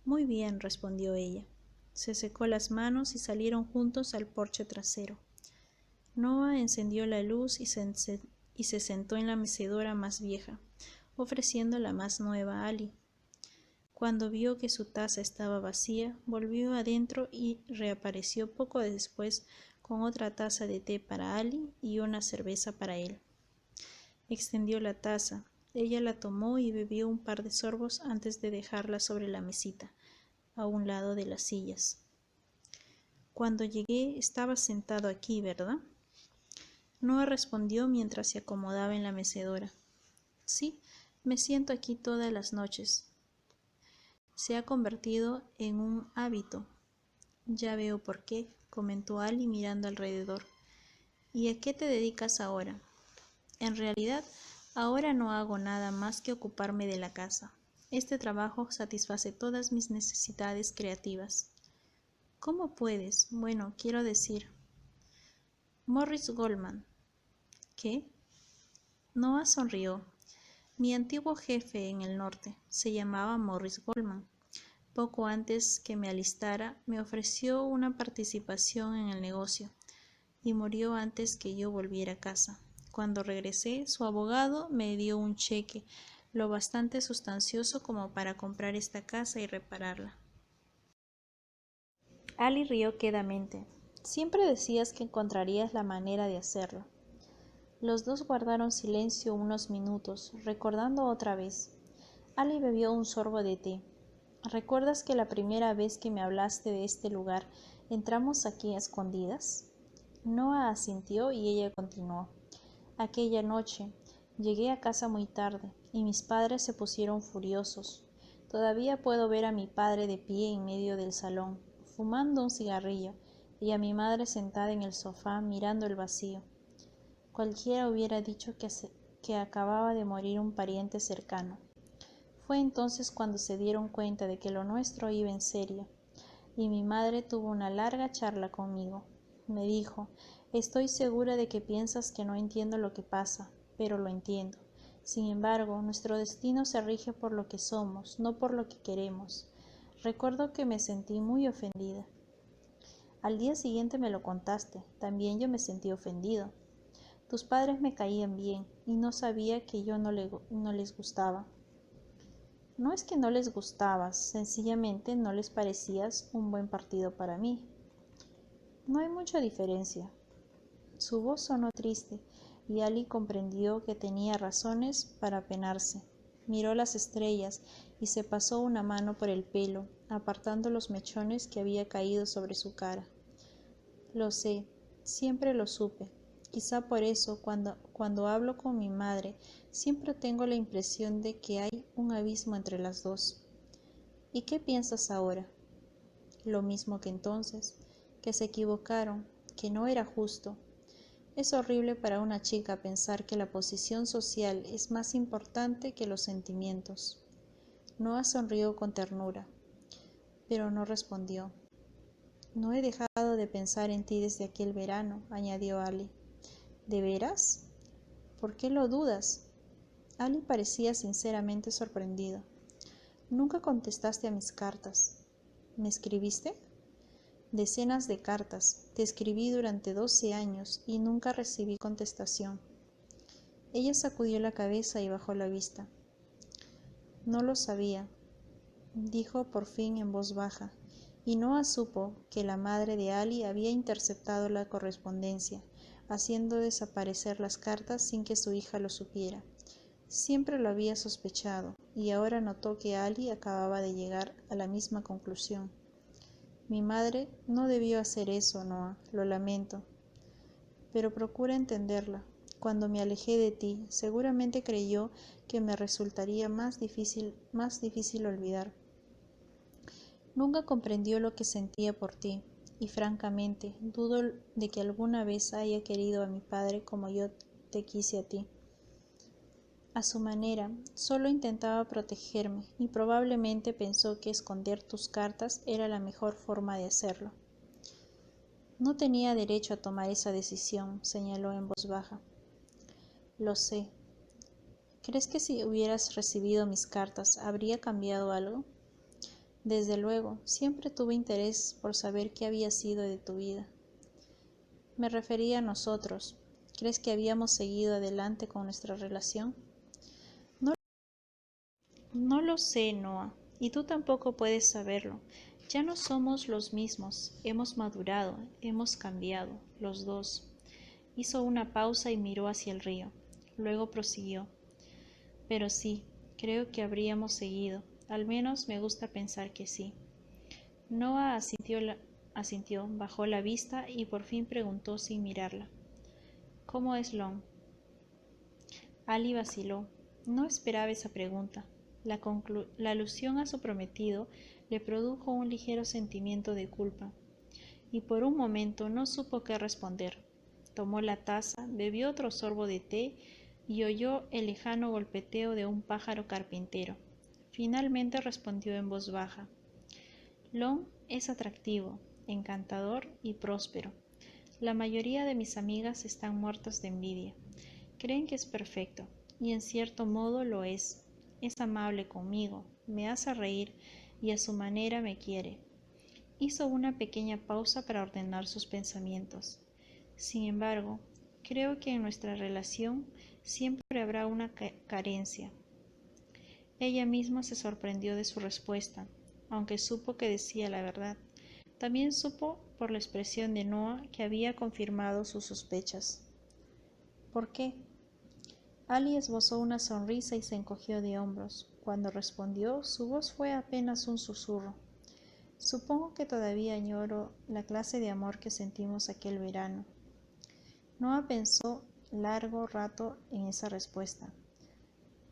Muy bien, respondió ella. Se secó las manos y salieron juntos al porche trasero. Noah encendió la luz y se sentó en la mecedora más vieja, ofreciendo la más nueva a Ali. Cuando vio que su taza estaba vacía, volvió adentro y reapareció poco después con otra taza de té para Ali y una cerveza para él. Extendió la taza. Ella la tomó y bebió un par de sorbos antes de dejarla sobre la mesita, a un lado de las sillas. Cuando llegué estabas sentado aquí, ¿verdad? Noah respondió mientras se acomodaba en la mecedora. Sí, me siento aquí todas las noches. Se ha convertido en un hábito. Ya veo por qué, comentó Ali mirando alrededor. ¿Y a qué te dedicas ahora? En realidad, ahora no hago nada más que ocuparme de la casa. Este trabajo satisface todas mis necesidades creativas. ¿Cómo puedes? Bueno, quiero decir, Morris Goldman. ¿Qué? Noah sonrió. Mi antiguo jefe en el norte se llamaba Morris Goldman. Poco antes que me alistara, me ofreció una participación en el negocio y murió antes que yo volviera a casa. Cuando regresé, su abogado me dio un cheque lo bastante sustancioso como para comprar esta casa y repararla. Ali rió quedamente. Siempre decías que encontrarías la manera de hacerlo. Los dos guardaron silencio unos minutos, recordando otra vez. Ali bebió un sorbo de té. ¿Recuerdas que la primera vez que me hablaste de este lugar entramos aquí a escondidas? Noah asintió y ella continuó. Aquella noche llegué a casa muy tarde y mis padres se pusieron furiosos. Todavía puedo ver a mi padre de pie en medio del salón, fumando un cigarrillo, y a mi madre sentada en el sofá mirando el vacío. Cualquiera hubiera dicho que acababa de morir un pariente cercano. Fue entonces cuando se dieron cuenta de que lo nuestro iba en serio, y mi madre tuvo una larga charla conmigo. Me dijo, estoy segura de que piensas que no entiendo lo que pasa, pero lo entiendo. Sin embargo, nuestro destino se rige por lo que somos, no por lo que queremos. Recuerdo que me sentí muy ofendida. Al día siguiente me lo contaste, también yo me sentí ofendido. Tus padres me caían bien y no sabía que yo no les gustaba. No es que no les gustabas, sencillamente no les parecías un buen partido para mí. No hay mucha diferencia. Su voz sonó triste y Ali comprendió que tenía razones para penarse. Miró las estrellas y se pasó una mano por el pelo, apartando los mechones que había caído sobre su cara. Lo sé, siempre lo supe. Quizá por eso, cuando hablo con mi madre, siempre tengo la impresión de que hay un abismo entre las dos. ¿Y qué piensas ahora? Lo mismo que entonces, que se equivocaron, que no era justo. Es horrible para una chica pensar que la posición social es más importante que los sentimientos. Noah sonrió con ternura, pero no respondió. No he dejado de pensar en ti desde aquel verano, añadió Ali. ¿De veras? ¿Por qué lo dudas? Ali parecía sinceramente sorprendido. Nunca contestaste a mis cartas. ¿Me escribiste? Decenas de cartas. Te escribí durante 12 años y nunca recibí contestación. Ella sacudió la cabeza y bajó la vista. No lo sabía, dijo por fin en voz baja, y Noah supo que la madre de Ali había interceptado la correspondencia, haciendo desaparecer las cartas sin que su hija lo supiera. Siempre lo había sospechado, y ahora notó que Ali acababa de llegar a la misma conclusión. Mi madre no debió hacer eso, Noah, lo lamento. Pero procura entenderla. Cuando me alejé de ti, seguramente creyó que me resultaría más difícil olvidar. Nunca comprendió lo que sentía por ti, y francamente, dudo de que alguna vez haya querido a mi padre como yo te quise a ti. A su manera, solo intentaba protegerme, y probablemente pensó que esconder tus cartas era la mejor forma de hacerlo. No tenía derecho a tomar esa decisión, señaló en voz baja. Lo sé. ¿Crees que si hubieras recibido mis cartas habría cambiado algo? Desde luego, siempre tuve interés por saber qué había sido de tu vida. Me refería a nosotros. ¿Crees que habíamos seguido adelante con nuestra relación? No lo sé, Noah, y tú tampoco puedes saberlo. Ya no somos los mismos. Hemos madurado, hemos cambiado, los dos. Hizo una pausa y miró hacia el río. Luego prosiguió. Pero sí, creo que habríamos seguido. Al menos me gusta pensar que sí. Noah asintió, bajó la vista y por fin preguntó sin mirarla. ¿Cómo es Long? Ali vaciló. No esperaba esa pregunta. La alusión a su prometido le produjo un ligero sentimiento de culpa, y por un momento no supo qué responder. Tomó la taza, bebió otro sorbo de té y oyó el lejano golpeteo de un pájaro carpintero. Finalmente respondió en voz baja. Long es atractivo, encantador y próspero. La mayoría de mis amigas están muertas de envidia. Creen que es perfecto, y en cierto modo lo es. Es amable conmigo, me hace reír y a su manera me quiere. Hizo una pequeña pausa para ordenar sus pensamientos. Sin embargo, creo que en nuestra relación siempre habrá una carencia. Ella misma se sorprendió de su respuesta, aunque supo que decía la verdad. También supo por la expresión de Noah que había confirmado sus sospechas. ¿Por qué? Ali esbozó una sonrisa y se encogió de hombros. Cuando respondió, su voz fue apenas un susurro. Supongo que todavía añoro la clase de amor que sentimos aquel verano. Noah pensó largo rato en esa respuesta,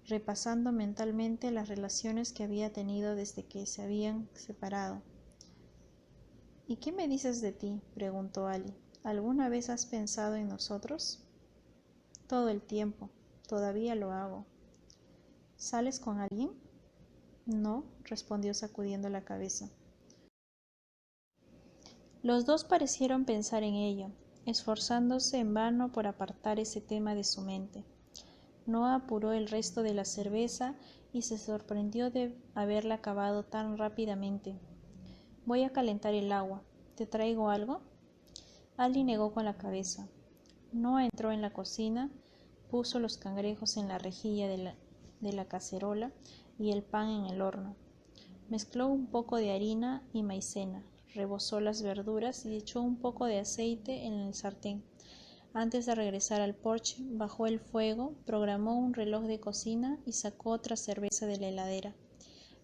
repasando mentalmente las relaciones que había tenido desde que se habían separado. ¿Y qué me dices de ti?, preguntó Ali. ¿Alguna vez has pensado en nosotros? Todo el tiempo. Todavía lo hago. ¿Sales con alguien? No, respondió sacudiendo la cabeza. Los dos parecieron pensar en ello, esforzándose en vano por apartar ese tema de su mente. Noah apuró el resto de la cerveza y se sorprendió de haberla acabado tan rápidamente. Voy a calentar el agua. ¿Te traigo algo? Ali negó con la cabeza. Noah entró en la cocina, puso los cangrejos en la rejilla de la cacerola y el pan en el horno. Mezcló un poco de harina y maicena, rebozó las verduras y echó un poco de aceite en el sartén. Antes de regresar al porche, bajó el fuego, programó un reloj de cocina y sacó otra cerveza de la heladera.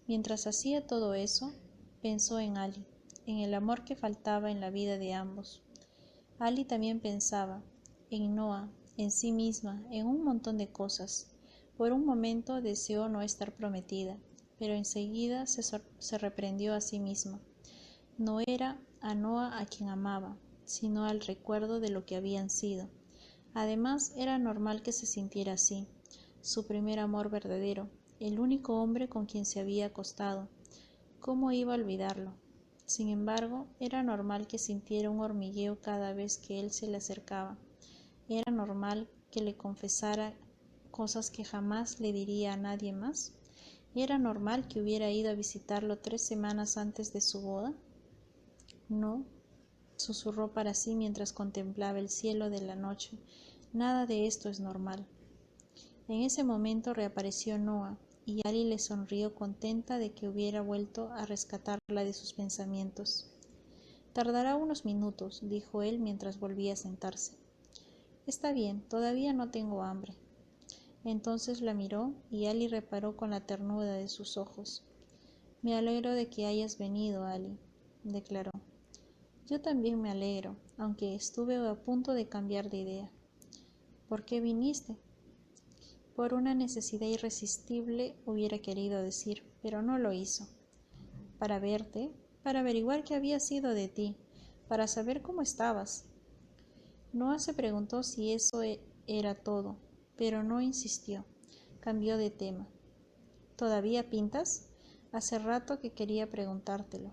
Mientras hacía todo eso, pensó en Ali, en el amor que faltaba en la vida de ambos. Ali también pensaba en Noah, en sí misma, en un montón de cosas. Por un momento deseó no estar prometida, pero enseguida se reprendió a sí misma. No era a Noah a quien amaba, sino al recuerdo de lo que habían sido. Además, era normal que se sintiera así. Su primer amor verdadero, el único hombre con quien se había acostado. ¿Cómo iba a olvidarlo? Sin embargo, era normal que sintiera un hormigueo cada vez que él se le acercaba. Era normal que le confesara cosas que jamás le diría a nadie más. ¿Era normal que hubiera ido a visitarlo 3 semanas antes de su boda? No, susurró para sí mientras contemplaba el cielo de la noche. Nada de esto es normal. En ese momento reapareció Noah, y Ali le sonrió contenta de que hubiera vuelto a rescatarla de sus pensamientos. Tardará unos minutos, dijo él mientras volvía a sentarse. Está bien, todavía no tengo hambre. Entonces la miró y Ali reparó con la ternura de sus ojos. Me alegro de que hayas venido, Ali, declaró. Yo también me alegro, aunque estuve a punto de cambiar de idea. ¿Por qué viniste? Por una necesidad irresistible, hubiera querido decir, pero no lo hizo. Para verte, para averiguar qué había sido de ti, para saber cómo estabas. Noah se preguntó si eso era todo, pero no insistió. Cambió de tema. ¿Todavía pintas? Hace rato que quería preguntártelo.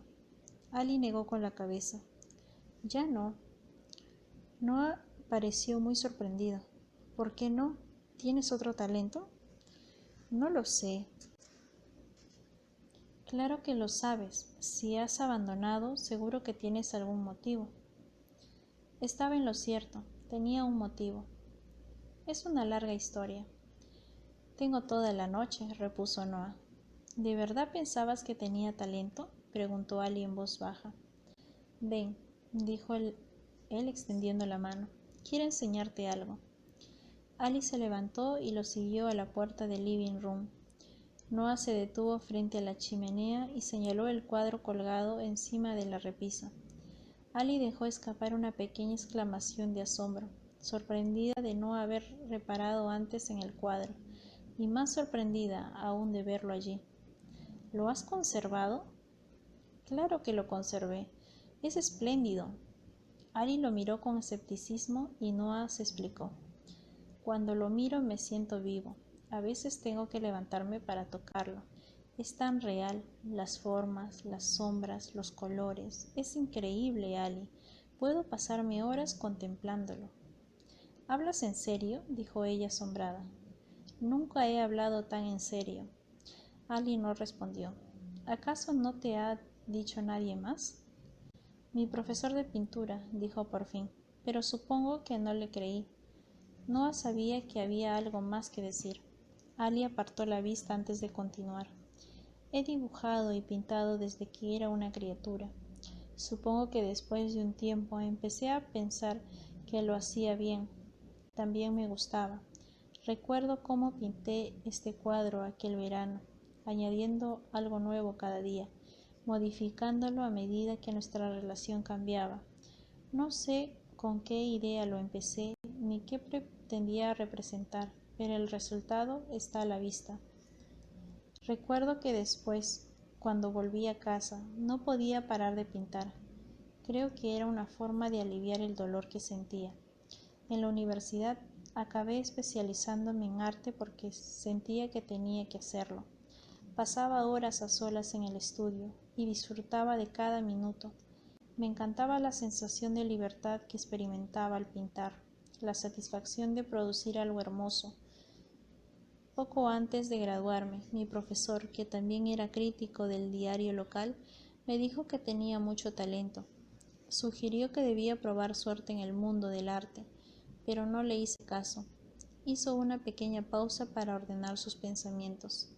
Ali negó con la cabeza. Ya no. Noah pareció muy sorprendido. ¿Por qué no? ¿Tienes otro talento? No lo sé. Claro que lo sabes. Si has abandonado, seguro que tienes algún motivo. Estaba en lo cierto. Tenía un motivo. Es una larga historia. Tengo toda la noche, repuso Noah. ¿De verdad pensabas que tenía talento?, preguntó Ali en voz baja. Ven, dijo él extendiendo la mano. Quiero enseñarte algo. Ali se levantó y lo siguió a la puerta del living room. Noah se detuvo frente a la chimenea y señaló el cuadro colgado encima de la repisa. Ali dejó escapar una pequeña exclamación de asombro, sorprendida de no haber reparado antes en el cuadro, y más sorprendida aún de verlo allí. ¿Lo has conservado? Claro que lo conservé. Es espléndido. Ali lo miró con escepticismo y Noah se explicó. Cuando lo miro me siento vivo. A veces tengo que levantarme para tocarlo, Es tan real, las formas, las sombras, los colores. Es increíble, Ali. Puedo pasarme horas contemplándolo. ¿Hablas en serio?, dijo ella asombrada. Nunca he hablado tan en serio. Ali no respondió. ¿Acaso no te ha dicho nadie más? Mi profesor de pintura, dijo por fin, pero supongo que no le creí. Noah sabía que había algo más que decir. Ali apartó la vista antes de continuar. He dibujado y pintado desde que era una criatura. Supongo que después de un tiempo empecé a pensar que lo hacía bien. También me gustaba. Recuerdo cómo pinté este cuadro aquel verano, añadiendo algo nuevo cada día, modificándolo a medida que nuestra relación cambiaba. No sé con qué idea lo empecé ni qué pretendía representar, pero el resultado está a la vista. Recuerdo que después, cuando volví a casa, no podía parar de pintar. Creo que era una forma de aliviar el dolor que sentía. En la universidad acabé especializándome en arte porque sentía que tenía que hacerlo. Pasaba horas a solas en el estudio y disfrutaba de cada minuto. Me encantaba la sensación de libertad que experimentaba al pintar, la satisfacción de producir algo hermoso. Poco antes de graduarme, mi profesor, que también era crítico del diario local, me dijo que tenía mucho talento. Sugirió que debía probar suerte en el mundo del arte, pero no le hice caso. Hizo una pequeña pausa para ordenar sus pensamientos.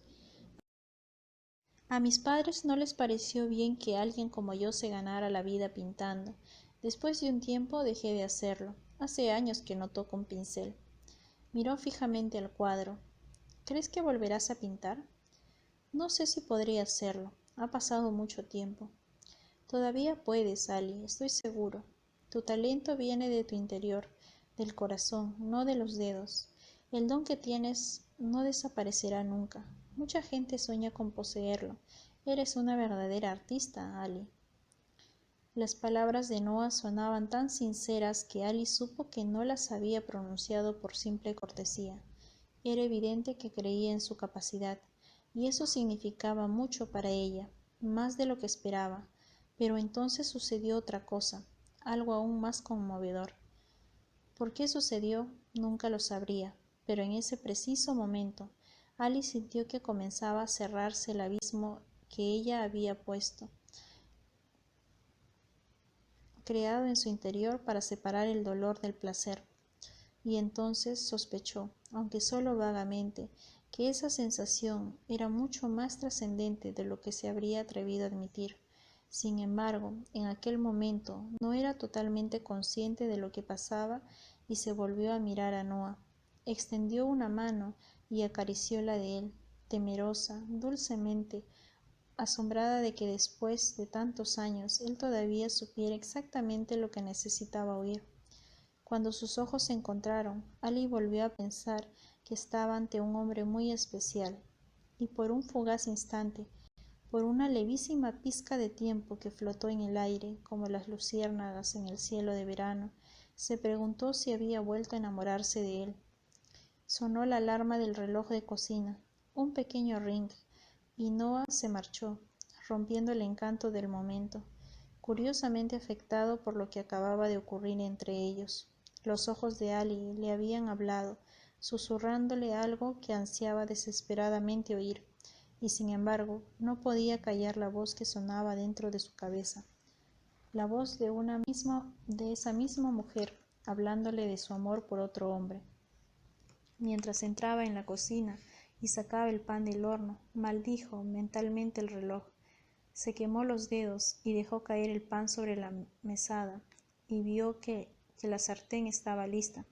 A mis padres no les pareció bien que alguien como yo se ganara la vida pintando. Después de un tiempo dejé de hacerlo. Hace años que no toco un pincel. Miró fijamente al cuadro. ¿Crees que volverás a pintar? No sé si podría hacerlo. Ha pasado mucho tiempo. Todavía puedes, Ali, estoy seguro. Tu talento viene de tu interior, del corazón, no de los dedos. El don que tienes no desaparecerá nunca. Mucha gente sueña con poseerlo. Eres una verdadera artista, Ali. Las palabras de Noah sonaban tan sinceras que Ali supo que no las había pronunciado por simple cortesía. Era evidente que creía en su capacidad, y eso significaba mucho para ella, más de lo que esperaba. Pero entonces sucedió otra cosa, algo aún más conmovedor. ¿Por qué sucedió? Nunca lo sabría, pero en ese preciso momento, Ali sintió que comenzaba a cerrarse el abismo que ella había creado en su interior para separar el dolor del placer. Y entonces sospechó, aunque solo vagamente, que esa sensación era mucho más trascendente de lo que se habría atrevido a admitir. Sin embargo, en aquel momento no era totalmente consciente de lo que pasaba y se volvió a mirar a Noah. Extendió una mano y acarició la de él, temerosa, dulcemente, asombrada de que después de tantos años él todavía supiera exactamente lo que necesitaba oír. Cuando sus ojos se encontraron, Ali volvió a pensar que estaba ante un hombre muy especial, y por un fugaz instante, por una levísima pizca de tiempo que flotó en el aire como las luciérnagas en el cielo de verano, se preguntó si había vuelto a enamorarse de él. Sonó la alarma del reloj de cocina, un pequeño ring, y Noah se marchó, rompiendo el encanto del momento, curiosamente afectado por lo que acababa de ocurrir entre ellos. Los ojos de Ali le habían hablado, susurrándole algo que ansiaba desesperadamente oír, y sin embargo no podía callar la voz que sonaba dentro de su cabeza, la voz de esa misma mujer, hablándole de su amor por otro hombre. Mientras entraba en la cocina y sacaba el pan del horno, maldijo mentalmente el reloj. Se quemó los dedos y dejó caer el pan sobre la mesada, y vio que la sartén estaba lista.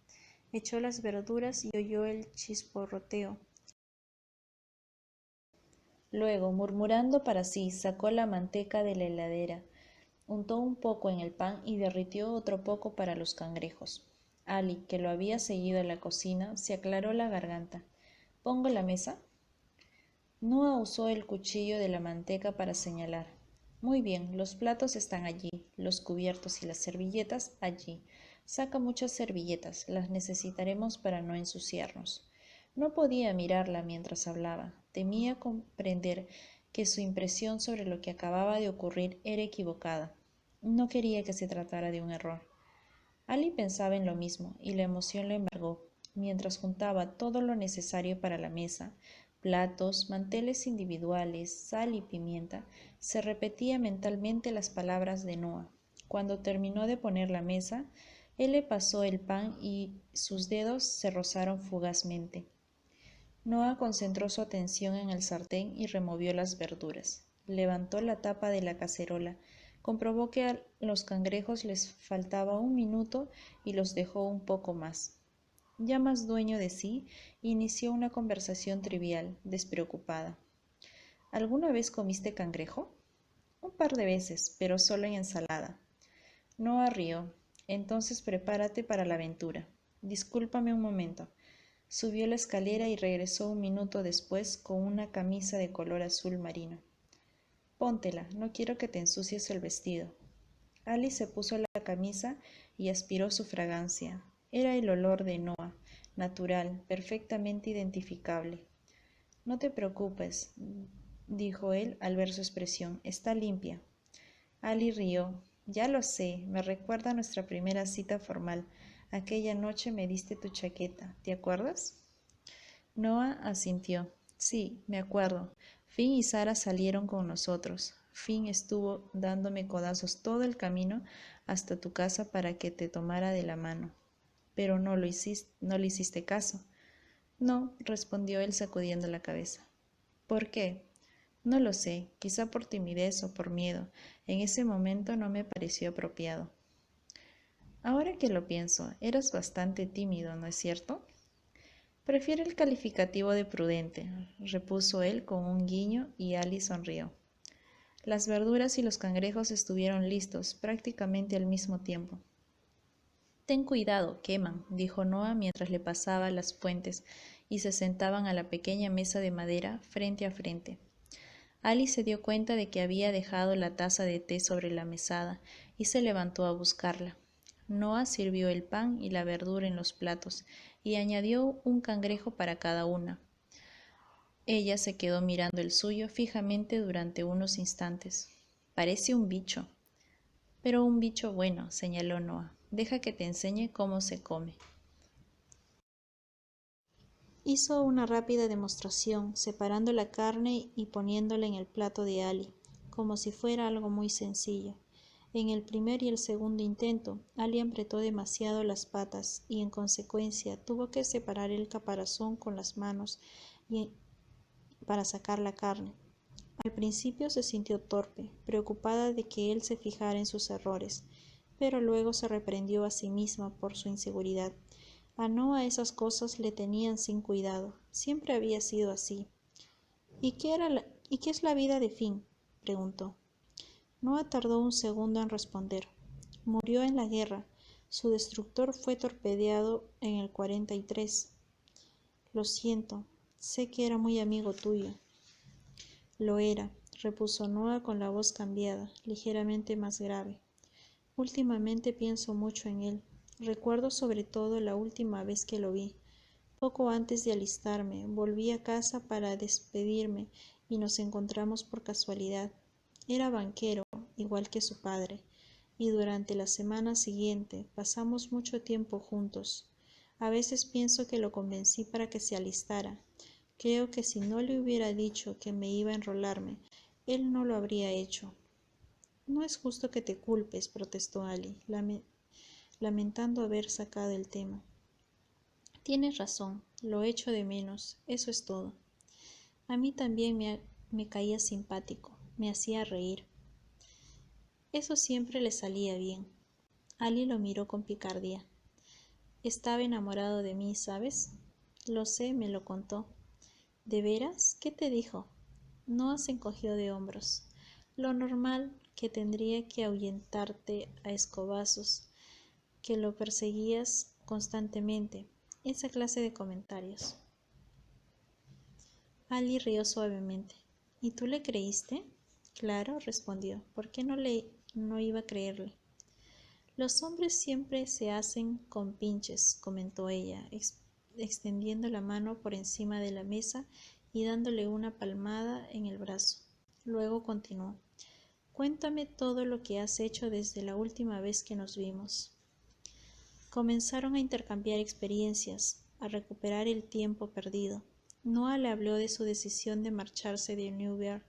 Echó las verduras y oyó el chisporroteo. Luego, murmurando para sí, sacó la manteca de la heladera, untó un poco en el pan y derritió otro poco para los cangrejos. Ali, que lo había seguido a la cocina, se aclaró la garganta. ¿Pongo la mesa? Noah usó el cuchillo de la manteca para señalar. Muy bien, los platos están allí, los cubiertos y las servilletas allí. Saca muchas servilletas, las necesitaremos para no ensuciarnos. No podía mirarla mientras hablaba. Temía comprender que su impresión sobre lo que acababa de ocurrir era equivocada. No quería que se tratara de un error. Ali pensaba en lo mismo y la emoción lo embargó, mientras juntaba todo lo necesario para la mesa, platos, manteles individuales, sal y pimienta, se repetía mentalmente las palabras de Noah. Cuando terminó de poner la mesa, él le pasó el pan y sus dedos se rozaron fugazmente. Noah concentró su atención en el sartén y removió las verduras. Levantó la tapa de la cacerola, comprobó que a los cangrejos les faltaba un minuto y los dejó un poco más. Ya más dueño de sí, inició una conversación trivial, despreocupada. ¿Alguna vez comiste cangrejo? Un par de veces, pero solo en ensalada. Noah rió. Entonces prepárate para la aventura. Discúlpame un momento. Subió la escalera y regresó un minuto después con una camisa de color azul marino. Póntela, no quiero que te ensucies el vestido. Alice se puso la camisa y aspiró su fragancia. Era el olor de Noah, natural, perfectamente identificable. No te preocupes, dijo él al ver su expresión, está limpia. Ali rió. Ya lo sé, me recuerda a nuestra primera cita formal. Aquella noche me diste tu chaqueta, ¿te acuerdas? Noah asintió. Sí, me acuerdo. Finn y Sara salieron con nosotros. Finn estuvo dándome codazos todo el camino hasta tu casa para que te tomara de la mano. Pero no le hiciste caso. No, respondió él sacudiendo la cabeza. ¿Por qué? No lo sé, quizá por timidez o por miedo. En ese momento no me pareció apropiado. Ahora que lo pienso, eras bastante tímido, ¿no es cierto? Prefiero el calificativo de prudente, repuso él con un guiño y Ali sonrió. Las verduras y los cangrejos estuvieron listos prácticamente al mismo tiempo. Ten cuidado, queman, dijo Noah mientras le pasaba las fuentes y se sentaban a la pequeña mesa de madera frente a frente. Ali se dio cuenta de que había dejado la taza de té sobre la mesada y se levantó a buscarla. Noah sirvió el pan y la verdura en los platos y añadió un cangrejo para cada una. Ella se quedó mirando el suyo fijamente durante unos instantes. Parece un bicho. Pero un bicho bueno, señaló Noah. Deja que te enseñe cómo se come. Hizo una rápida demostración, separando la carne y poniéndola en el plato de Ali, como si fuera algo muy sencillo. En el primer y el segundo intento, Ali apretó demasiado las patas y, en consecuencia, tuvo que separar el caparazón con las manos para sacar la carne. Al principio se sintió torpe, preocupada de que él se fijara en sus errores, pero luego se reprendió a sí misma por su inseguridad. A Noah esas cosas le tenían sin cuidado, siempre había sido así. ¿Y qué es la vida de Finn?, preguntó. Noah tardó un segundo en responder. Murió en la guerra. Su destructor fue torpedeado en el 43. Lo siento, sé que era muy amigo tuyo. Lo era, repuso Noah con la voz cambiada, ligeramente más grave. Últimamente pienso mucho en él. Recuerdo sobre todo la última vez que lo vi. Poco antes de alistarme, volví a casa para despedirme y nos encontramos por casualidad. Era banquero, igual que su padre, y durante la semana siguiente pasamos mucho tiempo juntos. A veces pienso que lo convencí para que se alistara. Creo que si no le hubiera dicho que me iba a enrolarme, él no lo habría hecho. No es justo que te culpes, protestó Ali, lamentando haber sacado el tema. Tienes razón, lo echo de menos, eso es todo. A mí también me caía simpático, me hacía reír. Eso siempre le salía bien. Ali lo miró con picardía. Estaba enamorado de mí, ¿sabes? Lo sé, me lo contó. ¿De veras? ¿Qué te dijo? Noah se encogió de hombros. Lo normal, que tendría que ahuyentarte a escobazos, que lo perseguías constantemente, esa clase de comentarios. Ali rió suavemente. ¿Y tú le creíste? Claro, respondió. ¿Por qué no iba a creerle? Los hombres siempre se hacen compinches, comentó ella, extendiendo la mano por encima de la mesa y dándole una palmada en el brazo. Luego continuó. Cuéntame todo lo que has hecho desde la última vez que nos vimos. Comenzaron a intercambiar experiencias, a recuperar el tiempo perdido. Noah le habló de su decisión de marcharse de Newberg,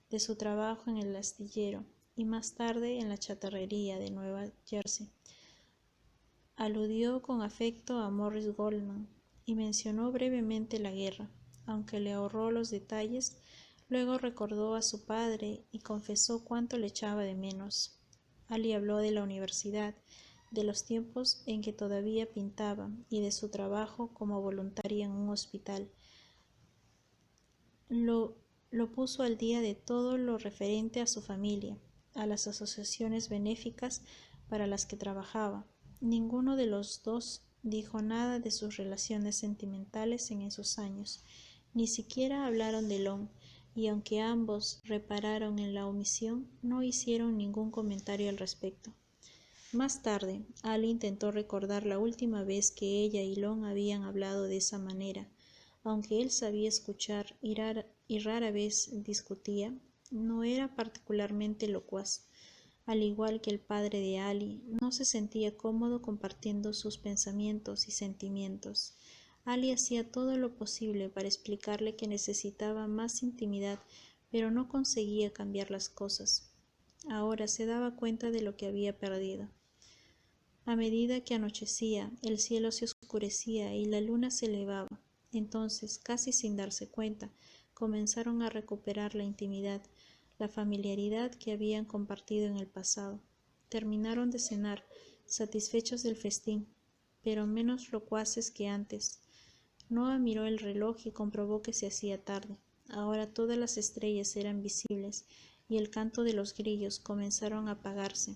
de su trabajo en el astillero y más tarde en la chatarrería de Nueva Jersey. Aludió con afecto a Morris Goldman y mencionó brevemente la guerra, aunque le ahorró los detalles. Luego recordó a su padre y confesó cuánto le echaba de menos. Ali habló de la universidad, de los tiempos en que todavía pintaba y de su trabajo como voluntaria en un hospital. Lo puso al día de todo lo referente a su familia, a las asociaciones benéficas para las que trabajaba. Ninguno de los dos dijo nada de sus relaciones sentimentales en esos años, ni siquiera hablaron de Long, y aunque ambos repararon en la omisión, no hicieron ningún comentario al respecto. Más tarde, Ali intentó recordar la última vez que ella y Long habían hablado de esa manera. Aunque él sabía escuchar y rara vez discutía, no era particularmente locuaz. Al igual que el padre de Ali, no se sentía cómodo compartiendo sus pensamientos y sentimientos. Ali hacía todo lo posible para explicarle que necesitaba más intimidad, pero no conseguía cambiar las cosas. Ahora se daba cuenta de lo que había perdido. A medida que anochecía, el cielo se oscurecía y la luna se elevaba. Entonces, casi sin darse cuenta, comenzaron a recuperar la intimidad, la familiaridad que habían compartido en el pasado. Terminaron de cenar, satisfechos del festín, pero menos locuaces que antes. Noah miró el reloj y comprobó que se hacía tarde. Ahora todas las estrellas eran visibles y el canto de los grillos comenzaron a apagarse.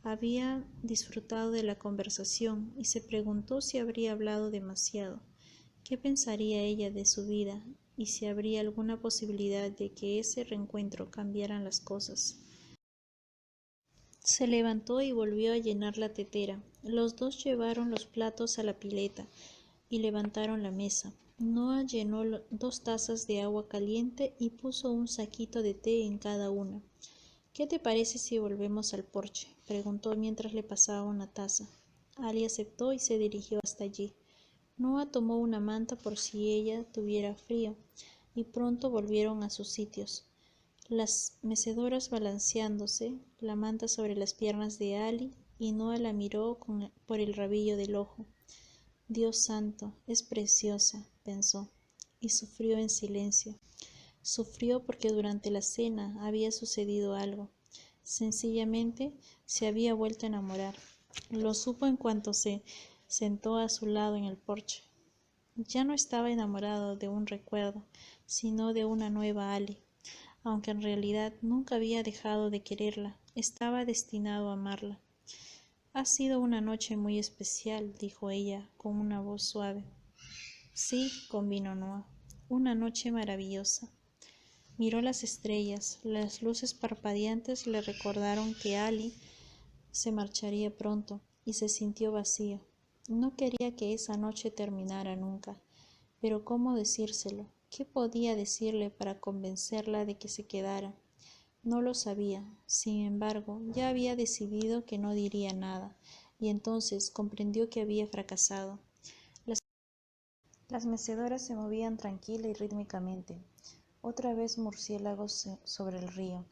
Había disfrutado de la conversación y se preguntó si habría hablado demasiado. ¿Qué pensaría ella de su vida y si habría alguna posibilidad de que ese reencuentro cambiaran las cosas? Se levantó y volvió a llenar la tetera. Los dos llevaron los platos a la pileta y levantaron la mesa. Noah llenó 2 tazas de agua caliente y puso un saquito de té en cada una. ¿Qué te parece si volvemos al porche?, preguntó mientras le pasaba una taza. Ali aceptó y se dirigió hasta allí. Noah tomó una manta por si ella tuviera frío, y pronto volvieron a sus sitios, las mecedoras balanceándose, la manta sobre las piernas de Ali, y Noah la miró por el rabillo del ojo. Dios santo, es preciosa, pensó, y sufrió en silencio. Sufrió porque durante la cena había sucedido algo. Sencillamente se había vuelto a enamorar. Lo supo en cuanto se sentó a su lado en el porche. Ya no estaba enamorado de un recuerdo, sino de una nueva Ali. Aunque en realidad nunca había dejado de quererla, estaba destinado a amarla. Ha sido una noche muy especial, dijo ella con una voz suave. Sí, convino Noah, una noche maravillosa. Miró las estrellas, las luces parpadeantes le recordaron que Ali se marcharía pronto y se sintió vacío. No quería que esa noche terminara nunca, pero ¿cómo decírselo? ¿Qué podía decirle para convencerla de que se quedara? No lo sabía. Sin embargo, ya había decidido que no diría nada, y entonces comprendió que había fracasado. Las mecedoras se movían tranquila y rítmicamente. Otra vez murciélagos sobre el río,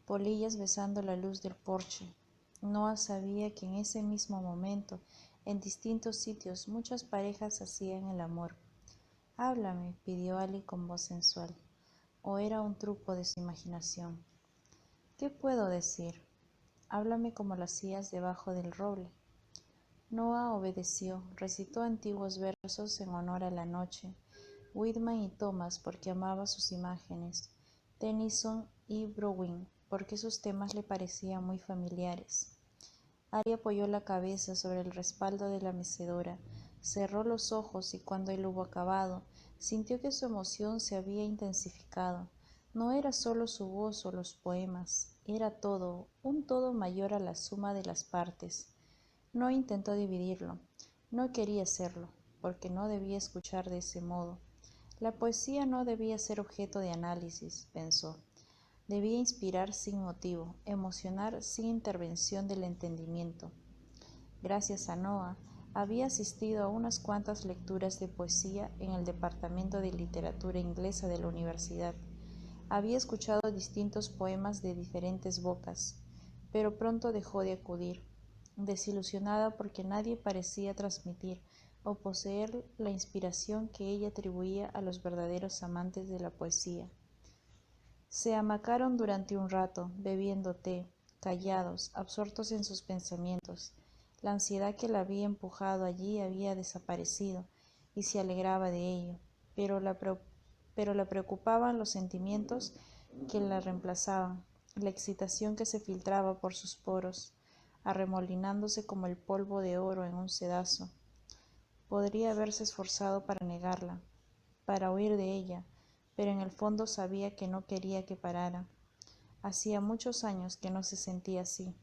polillas besando la luz del porche. Noah sabía que en ese mismo momento, en distintos sitios, muchas parejas hacían el amor. «Háblame», pidió Ali con voz sensual, o era un truco de su imaginación. «¿Qué puedo decir? Háblame como lo hacías debajo del roble». Noah obedeció, recitó antiguos versos en honor a la noche, Whitman y Thomas porque amaba sus imágenes, Tennyson y Browning porque sus temas le parecían muy familiares. Ali apoyó la cabeza sobre el respaldo de la mecedora, cerró los ojos y cuando él hubo acabado, sintió que su emoción se había intensificado. No era solo su voz o los poemas, era todo, un todo mayor a la suma de las partes. No intentó dividirlo, no quería hacerlo, porque no debía escuchar de ese modo. La poesía no debía ser objeto de análisis, pensó. Debía inspirar sin motivo, emocionar sin intervención del entendimiento. Gracias a Noah, había asistido a unas cuantas lecturas de poesía en el Departamento de Literatura Inglesa de la universidad. Había escuchado distintos poemas de diferentes bocas, pero pronto dejó de acudir, desilusionada porque nadie parecía transmitir o poseer la inspiración que ella atribuía a los verdaderos amantes de la poesía. Se hamacaron durante un rato, bebiendo té, callados, absortos en sus pensamientos. La ansiedad que la había empujado allí había desaparecido, y se alegraba de ello, pero la preocupaban los sentimientos que la reemplazaban, la excitación que se filtraba por sus poros, arremolinándose como el polvo de oro en un sedazo. Podría haberse esforzado para negarla, para huir de ella, pero en el fondo sabía que no quería que parara. Hacía muchos años que no se sentía así.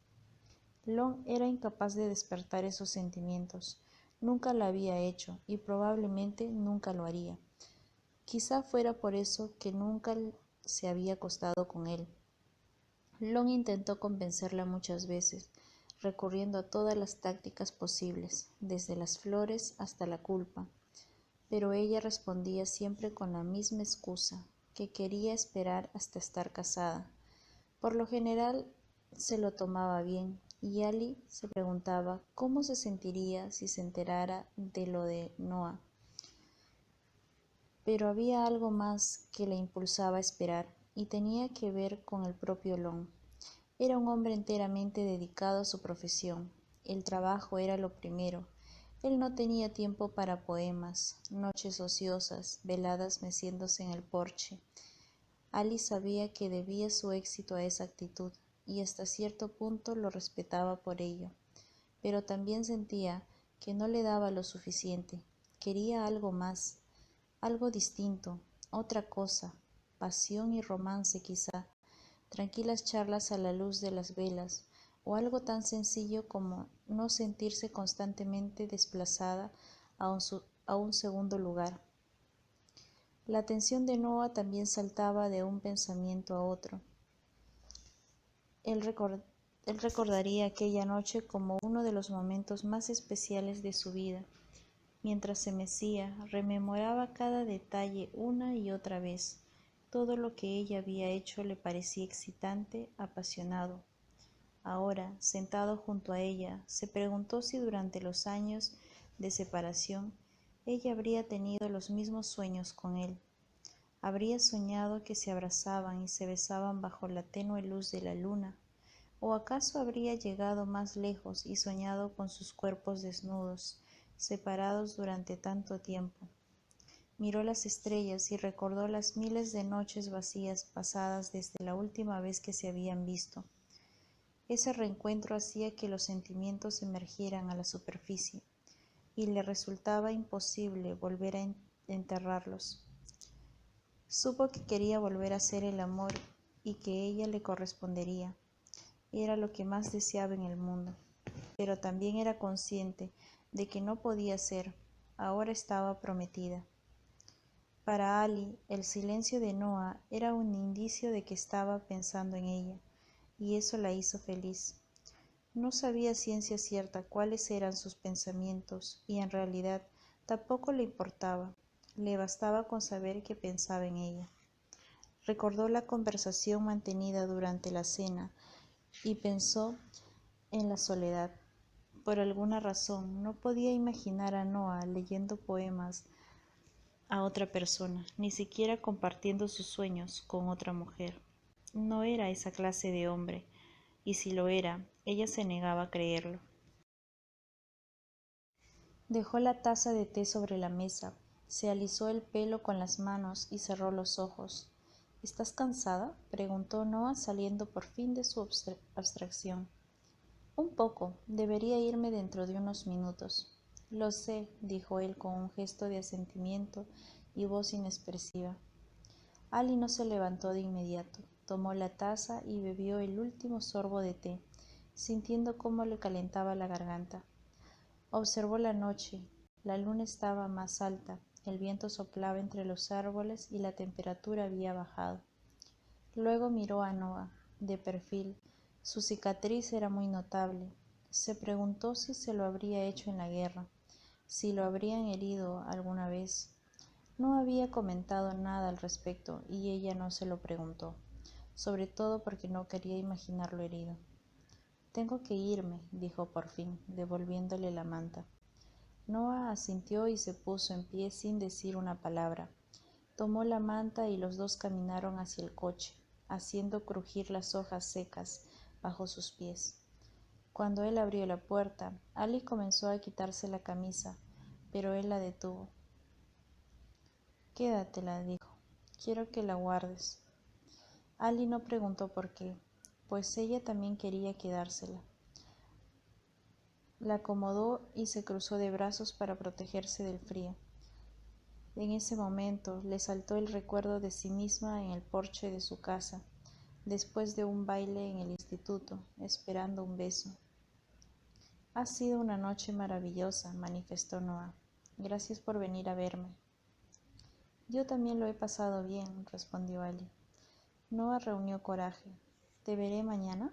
Long era incapaz de despertar esos sentimientos. Nunca lo había hecho y probablemente nunca lo haría. Quizá fuera por eso que nunca se había acostado con él. Long intentó convencerla muchas veces, recurriendo a todas las tácticas posibles, desde las flores hasta la culpa, pero ella respondía siempre con la misma excusa, que quería esperar hasta estar casada. Por lo general se lo tomaba bien, y Ali se preguntaba cómo se sentiría si se enterara de lo de Noah. Pero había algo más que la impulsaba a esperar, y tenía que ver con el propio Long. Era un hombre enteramente dedicado a su profesión. El trabajo era lo primero. Él no tenía tiempo para poemas, noches ociosas, veladas meciéndose en el porche. Ali sabía que debía su éxito a esa actitud, y hasta cierto punto lo respetaba por ello. Pero también sentía que no le daba lo suficiente. Quería algo más, algo distinto, otra cosa, pasión y romance quizá, tranquilas charlas a la luz de las velas, o algo tan sencillo como no sentirse constantemente desplazada a un segundo lugar. La atención de Noah también saltaba de un pensamiento a otro. Él recordaría aquella noche como uno de los momentos más especiales de su vida. Mientras se mecía, rememoraba cada detalle una y otra vez. Todo lo que ella había hecho le parecía excitante, apasionado. Ahora, sentado junto a ella, se preguntó si durante los años de separación ella habría tenido los mismos sueños con él. Habría soñado que se abrazaban y se besaban bajo la tenue luz de la luna, ¿o acaso habría llegado más lejos y soñado con sus cuerpos desnudos, separados durante tanto tiempo? Miró las estrellas y recordó las miles de noches vacías pasadas desde la última vez que se habían visto. Ese reencuentro hacía que los sentimientos emergieran a la superficie, y le resultaba imposible volver a enterrarlos. Supo que quería volver a hacer el amor y que ella le correspondería. Era lo que más deseaba en el mundo, pero también era consciente de que no podía ser. Ahora estaba prometida. Para Ali, el silencio de Noah era un indicio de que estaba pensando en ella, y eso la hizo feliz. No sabía a ciencia cierta cuáles eran sus pensamientos, y en realidad tampoco le importaba. Le bastaba con saber que pensaba en ella. Recordó la conversación mantenida durante la cena y pensó en la soledad. Por alguna razón, no podía imaginar a Noah leyendo poemas a otra persona, ni siquiera compartiendo sus sueños con otra mujer. No era esa clase de hombre, y si lo era, ella se negaba a creerlo. Dejó la taza de té sobre la mesa, se alisó el pelo con las manos y cerró los ojos. ¿Estás cansada?, preguntó Noah saliendo por fin de su abstracción. Un poco, debería irme dentro de unos minutos. Lo sé, dijo él con un gesto de asentimiento y voz inexpresiva. Ali no se levantó de inmediato, tomó la taza y bebió el último sorbo de té, sintiendo cómo le calentaba la garganta. Observó la noche, la luna estaba más alta, el viento soplaba entre los árboles y la temperatura había bajado. Luego miró a Noah, de perfil. Su cicatriz era muy notable. Se preguntó si se lo habría hecho en la guerra, si lo habrían herido alguna vez. No había comentado nada al respecto y ella no se lo preguntó, sobre todo porque no quería imaginarlo herido. Tengo que irme, dijo por fin, devolviéndole la manta. Noah asintió y se puso en pie sin decir una palabra. Tomó la manta y los dos caminaron hacia el coche, haciendo crujir las hojas secas bajo sus pies. Cuando él abrió la puerta, Ali comenzó a quitarse la camisa, pero él la detuvo. Quédatela, dijo. Quiero que la guardes. Ali no preguntó por qué, pues ella también quería quedársela. La acomodó y se cruzó de brazos para protegerse del frío. En ese momento le saltó el recuerdo de sí misma en el porche de su casa, después de un baile en el instituto, esperando un beso. Ha sido una noche maravillosa, manifestó Noah. Gracias por venir a verme. Yo también lo he pasado bien, respondió Ali. Noah reunió coraje. ¿Te veré mañana?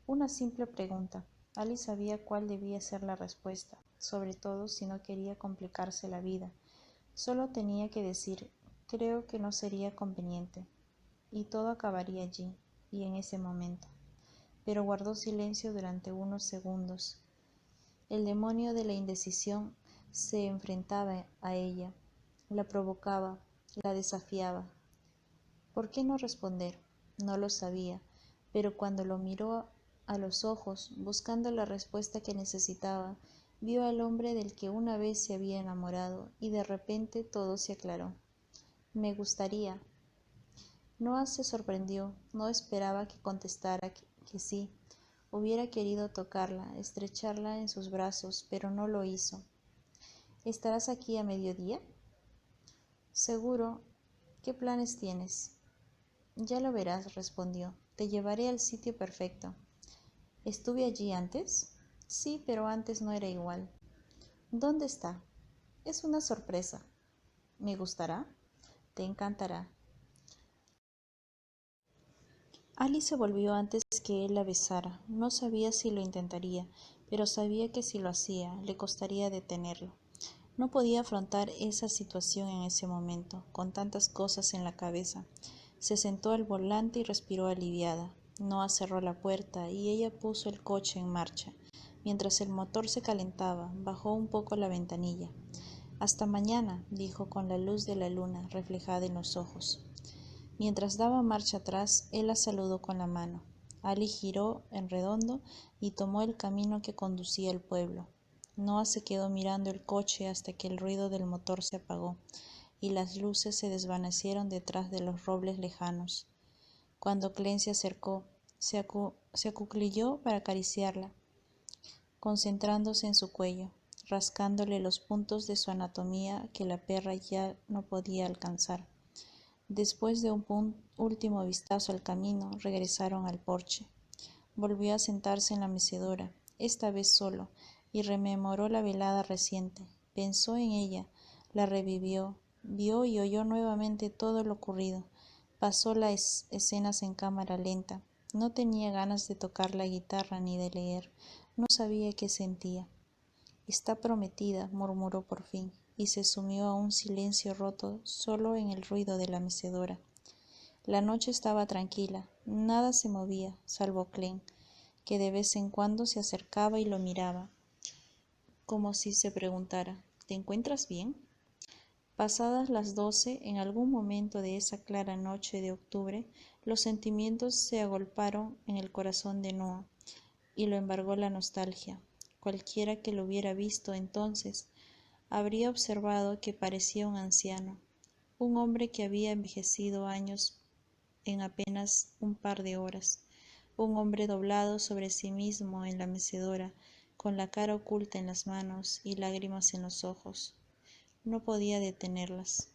Una simple pregunta. Ali sabía cuál debía ser la respuesta, sobre todo si no quería complicarse la vida. Solo tenía que decir, creo que no sería conveniente, y todo acabaría allí, y en ese momento. Pero guardó silencio durante unos segundos. El demonio de la indecisión se enfrentaba a ella, la provocaba, la desafiaba. ¿Por qué no responder? No lo sabía, pero cuando lo miró a los ojos, buscando la respuesta que necesitaba, vio al hombre del que una vez se había enamorado y de repente todo se aclaró. Me gustaría. Noah se sorprendió, no esperaba que contestara que sí. Hubiera querido tocarla, estrecharla en sus brazos, pero no lo hizo. ¿Estarás aquí a mediodía? Seguro. ¿Qué planes tienes? Ya lo verás, respondió. Te llevaré al sitio perfecto. ¿Estuve allí antes? Sí, pero antes no era igual. ¿Dónde está? Es una sorpresa. ¿Me gustará? Te encantará. Ali se volvió antes que él la besara. No sabía si lo intentaría, pero sabía que si lo hacía, le costaría detenerlo. No podía afrontar esa situación en ese momento, con tantas cosas en la cabeza. Se sentó al volante y respiró aliviada. Noah cerró la puerta y ella puso el coche en marcha. Mientras el motor se calentaba, bajó un poco la ventanilla. Hasta mañana, dijo con la luz de la luna reflejada en los ojos. Mientras daba marcha atrás, él la saludó con la mano. Ali giró en redondo y tomó el camino que conducía al pueblo. Noah se quedó mirando el coche hasta que el ruido del motor se apagó y las luces se desvanecieron detrás de los robles lejanos. Cuando Glenn se acercó, se acuclilló para acariciarla, concentrándose en su cuello, rascándole los puntos de su anatomía que la perra ya no podía alcanzar. Después de un último vistazo al camino, regresaron al porche. Volvió a sentarse en la mecedora, esta vez solo, y rememoró la velada reciente. Pensó en ella, la revivió, vio y oyó nuevamente todo lo ocurrido. Pasó las escenas en cámara lenta. No tenía ganas de tocar la guitarra ni de leer. No sabía qué sentía. Está prometida, murmuró por fin, y se sumió a un silencio roto solo en el ruido de la mecedora. La noche estaba tranquila, nada se movía, salvo Glenn, que de vez en cuando se acercaba y lo miraba, como si se preguntara, ¿te encuentras bien? Pasadas las 12, en algún momento de esa clara noche de octubre, los sentimientos se agolparon en el corazón de Noah, y lo embargó la nostalgia. Cualquiera que lo hubiera visto entonces habría observado que parecía un anciano, un hombre que había envejecido años en apenas un par de horas, un hombre doblado sobre sí mismo en la mecedora, con la cara oculta en las manos y lágrimas en los ojos. No podía detenerlas.